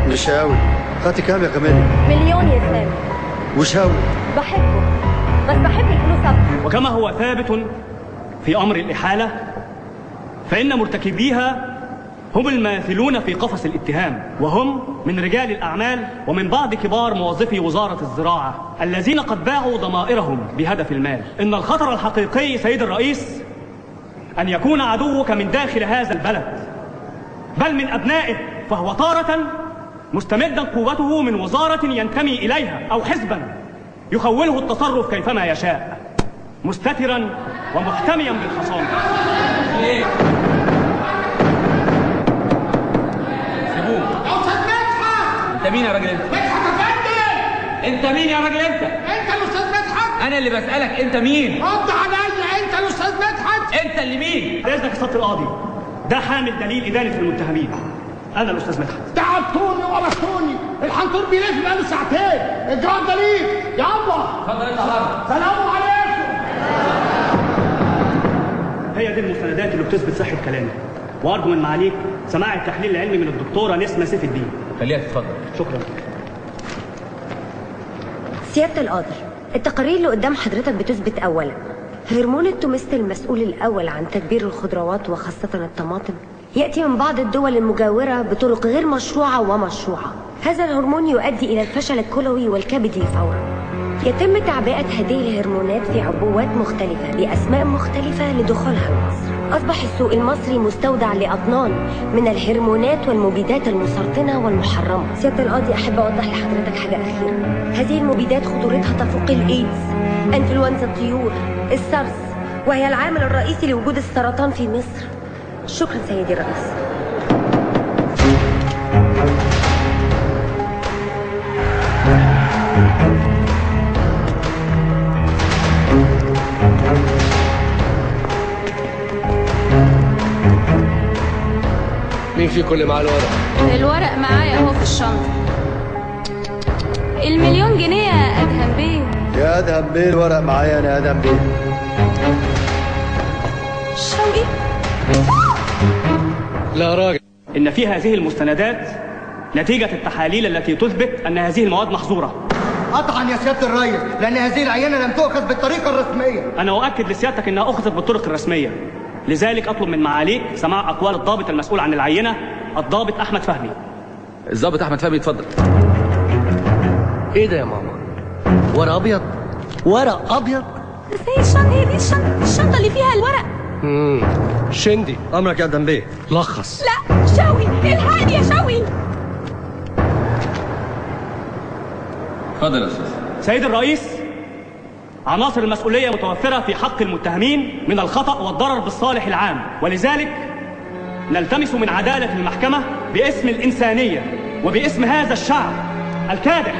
مش هاوي. خدتي كام يا كمالي؟ مليون يا سامي. وش هاوي؟ بحبه بس بحب الفلوس اكتر. وكما هو ثابت في أمر الإحالة فإن مرتكبيها هم الماثلون في قفص الاتهام، وهم من رجال الأعمال ومن بعض كبار موظفي وزارة الزراعة الذين قد باعوا ضمائرهم بهدف المال. إن الخطر الحقيقي سيد الرئيس أن يكون عدوك من داخل هذا البلد بل من أبنائه، فهو تارة مستمدا قوته من وزارة ينتمي إليها أو حزبا يخوله التصرف كيفما يشاء، مستترا ومحتميا بالخصام. انت مين يا راجل انت؟ مدحت افندي. انت مين يا راجل انت؟ انت الاستاذ مدحت. انا اللي بسألك انت مين؟ رد عليا، انت الاستاذ مدحت. انت اللي مين؟ بإذنك يا سيادة القاضي، ده حامل دليل إدانة المتهمين، أنا الأستاذ مدحت. تعبتوني وقرفتوني، الحنطور بيلف بقاله ساعتين، اجراء دليل، يابا. اتفضل اطلع بره. سلام عليكم. هي دي المستندات اللي بتثبت صحة كلامي، وأرجو من معاليك سماع التحليل العلمي من الدكتورة نسمة سيف الدين. خليها تتفضل. شكرا. سيادة القاضي، التقارير اللي قدام حضرتك بتثبت أولا هرمون التومست المسؤول الأول عن تدبير الخضروات وخاصة الطماطم يأتي من بعض الدول المجاورة بطرق غير مشروعة ومشروعة. هذا الهرمون يؤدي إلى الفشل الكلوي والكبدي فورا. يتم تعبئة هذه الهرمونات في عبوات مختلفة بأسماء مختلفة لدخولها مصر. أصبح السوق المصري مستودع لأطنان من الهرمونات والمبيدات المسرطنة والمحرمة. سيادة القاضي، أحب أوضح لحضرتك حاجة أخيرة. هذه المبيدات خطورتها تفوق الإيدز، إنفلونزا الطيور، السارس، وهي العامل الرئيسي لوجود السرطان في مصر. شكرا سيدي الرئيس. مين فيكم اللي معاه الورق؟ الورق معايا اهو في الشنطة. المليون جنيه يا أدهم بيه. يا أدهم بيه الورق معايا أنا. يا أدهم بيه. شوقي. لا راجل. إن في هذه المستندات نتيجة التحاليل التي تثبت أن هذه المواد محظورة. قطعا يا سيادة الرئيس، لأن هذه العينة لم تؤخذ بالطريقة الرسمية. أنا أؤكد لسيادتك أنها أخذت بالطرق الرسمية، لذلك أطلب من معاليك سماع أقوال الضابط المسؤول عن العينة، الضابط أحمد فهمي. الضابط أحمد فهمي اتفضل. إيه ده يا ماما؟ ورق أبيض؟ ورق أبيض؟ بس هي الشنطة، هي دي الشنطة اللي فيها الورق. شندي أمرك يا أدهم بيه. لخص. لا شوقي، الحقني يا شوقي. اتفضل يا أستاذ. سيد الرئيس، عناصر المسؤولية متوفرة في حق المتهمين من الخطأ والضرر بالصالح العام، ولذلك نلتمس من عدالة المحكمة باسم الإنسانية وباسم هذا الشعب الكادح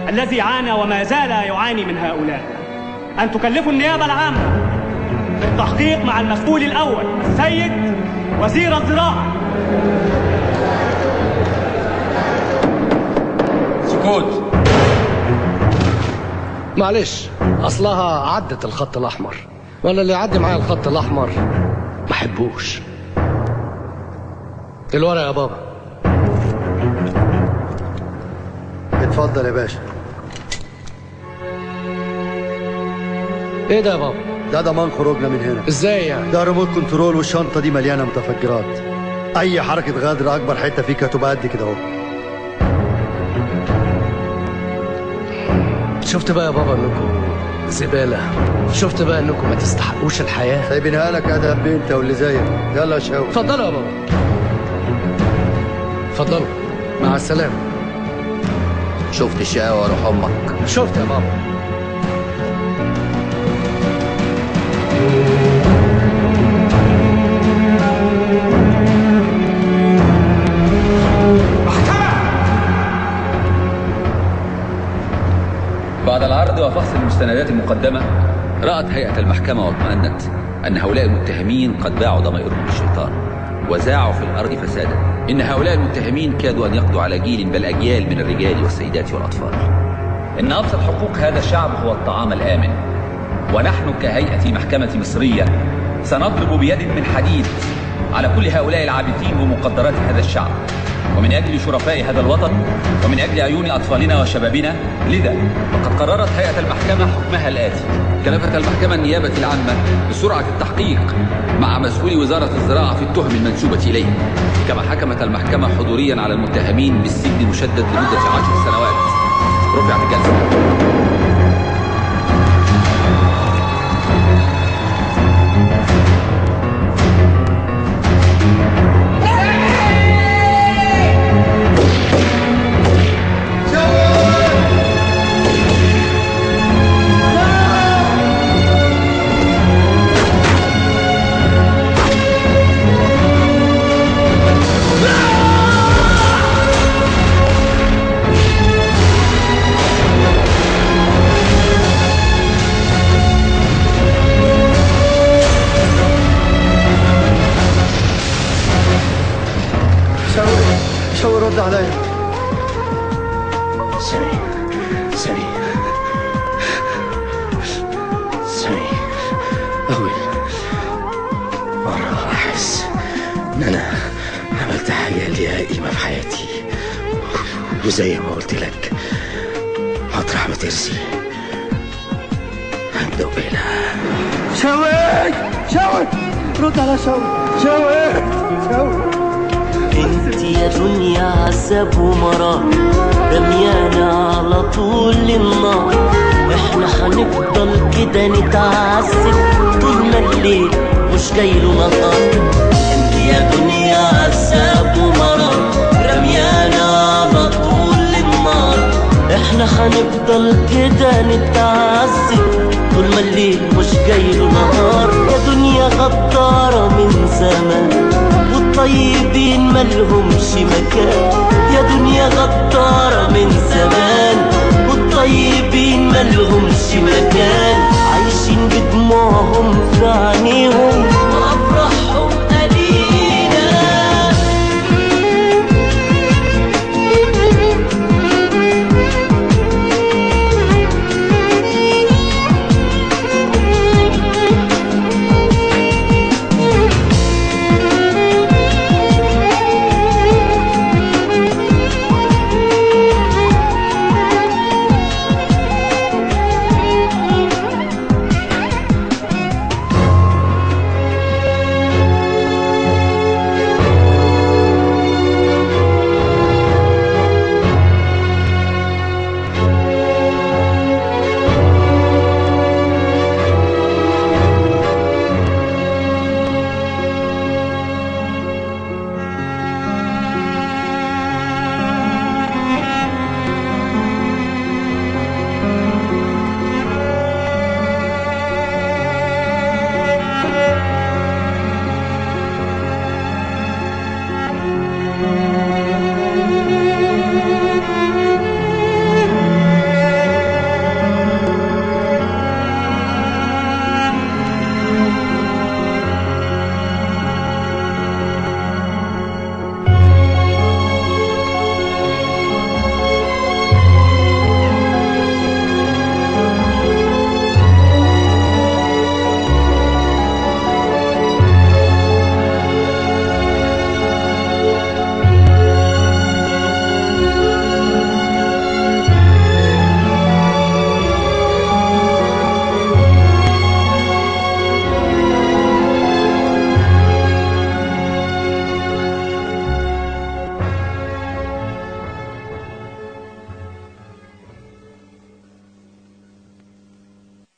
الذي عانى وما زال يعاني من هؤلاء أن تكلفوا النيابة العامة بالتحقيق مع المسؤول الأول السيد وزير الزراعة. سكوت. معلش، اصلها عدت الخط الاحمر، وانا اللي يعدي معايا الخط الاحمر ما احبوش. الورق يا بابا. اتفضل يا باشا. ايه ده يا بابا؟ ده ضمان خروجنا من هنا. ازاي يعني؟ ده ريموت كنترول، والشنطه دي مليانه متفجرات. اي حركه غدر اكبر حته فيك هتبقى قد كده اهو. شفت بقى يا بابا انكم زباله. شفت بقى انكم ما تستحقوش الحياه. سايبينها لك يا دهب انت واللي زيك. يلا يا شاوي. اتفضلوا يا بابا. اتفضلوا، مع السلامه. شفت الشقاوة وروح امك. شفت يا بابا. بعد العرض وفحص المستندات المقدمة، رأت هيئة المحكمة واطمأنت أن هؤلاء المتهمين قد باعوا ضمائرهم للشيطان وزاعوا في الأرض فسادا. إن هؤلاء المتهمين كادوا أن يقضوا على جيل بل أجيال من الرجال والسيدات والأطفال. إن أبسط حقوق هذا الشعب هو الطعام الآمن، ونحن كهيئة محكمة مصرية سنضرب بيد من حديد على كل هؤلاء العابثين بمقدرات هذا الشعب، ومن أجل شرفاء هذا الوطن ومن أجل عيون أطفالنا وشبابنا. لذا فقد قررت هيئة المحكمة حكمها الآتي: كلفت المحكمة النيابة العامة بسرعة التحقيق مع مسؤول وزارة الزراعة في التهم المنسوبة إليه. كما حكمت المحكمة حضوريا على المتهمين بالسجن المشدد لمدة 10 سنوات. رفعت الجلسة. شاوي رد عليا. سامي أول مرة أحس إن أنا عملت حاجة ليها قيمة في حياتي، وزي ما قلت لك مطرح ما ترسي هندق لها. شاوي رد على شاوي. انت يا دنيا عذاب ومرار، رميانا على طول النار. احنا هنفضل كده نتعذب طول ما الليل مش جايله نهار. انت يا دنيا عذاب ومرار، رميانا على طول النار. احنا هنفضل كده نتعذب طول ما الليل مش جايله نهار. يا دنيا غدارة من زمان، والطيبين ملهمش مكان. يا دنيا غدارة من زمان، والطيبين ملهمش مكان.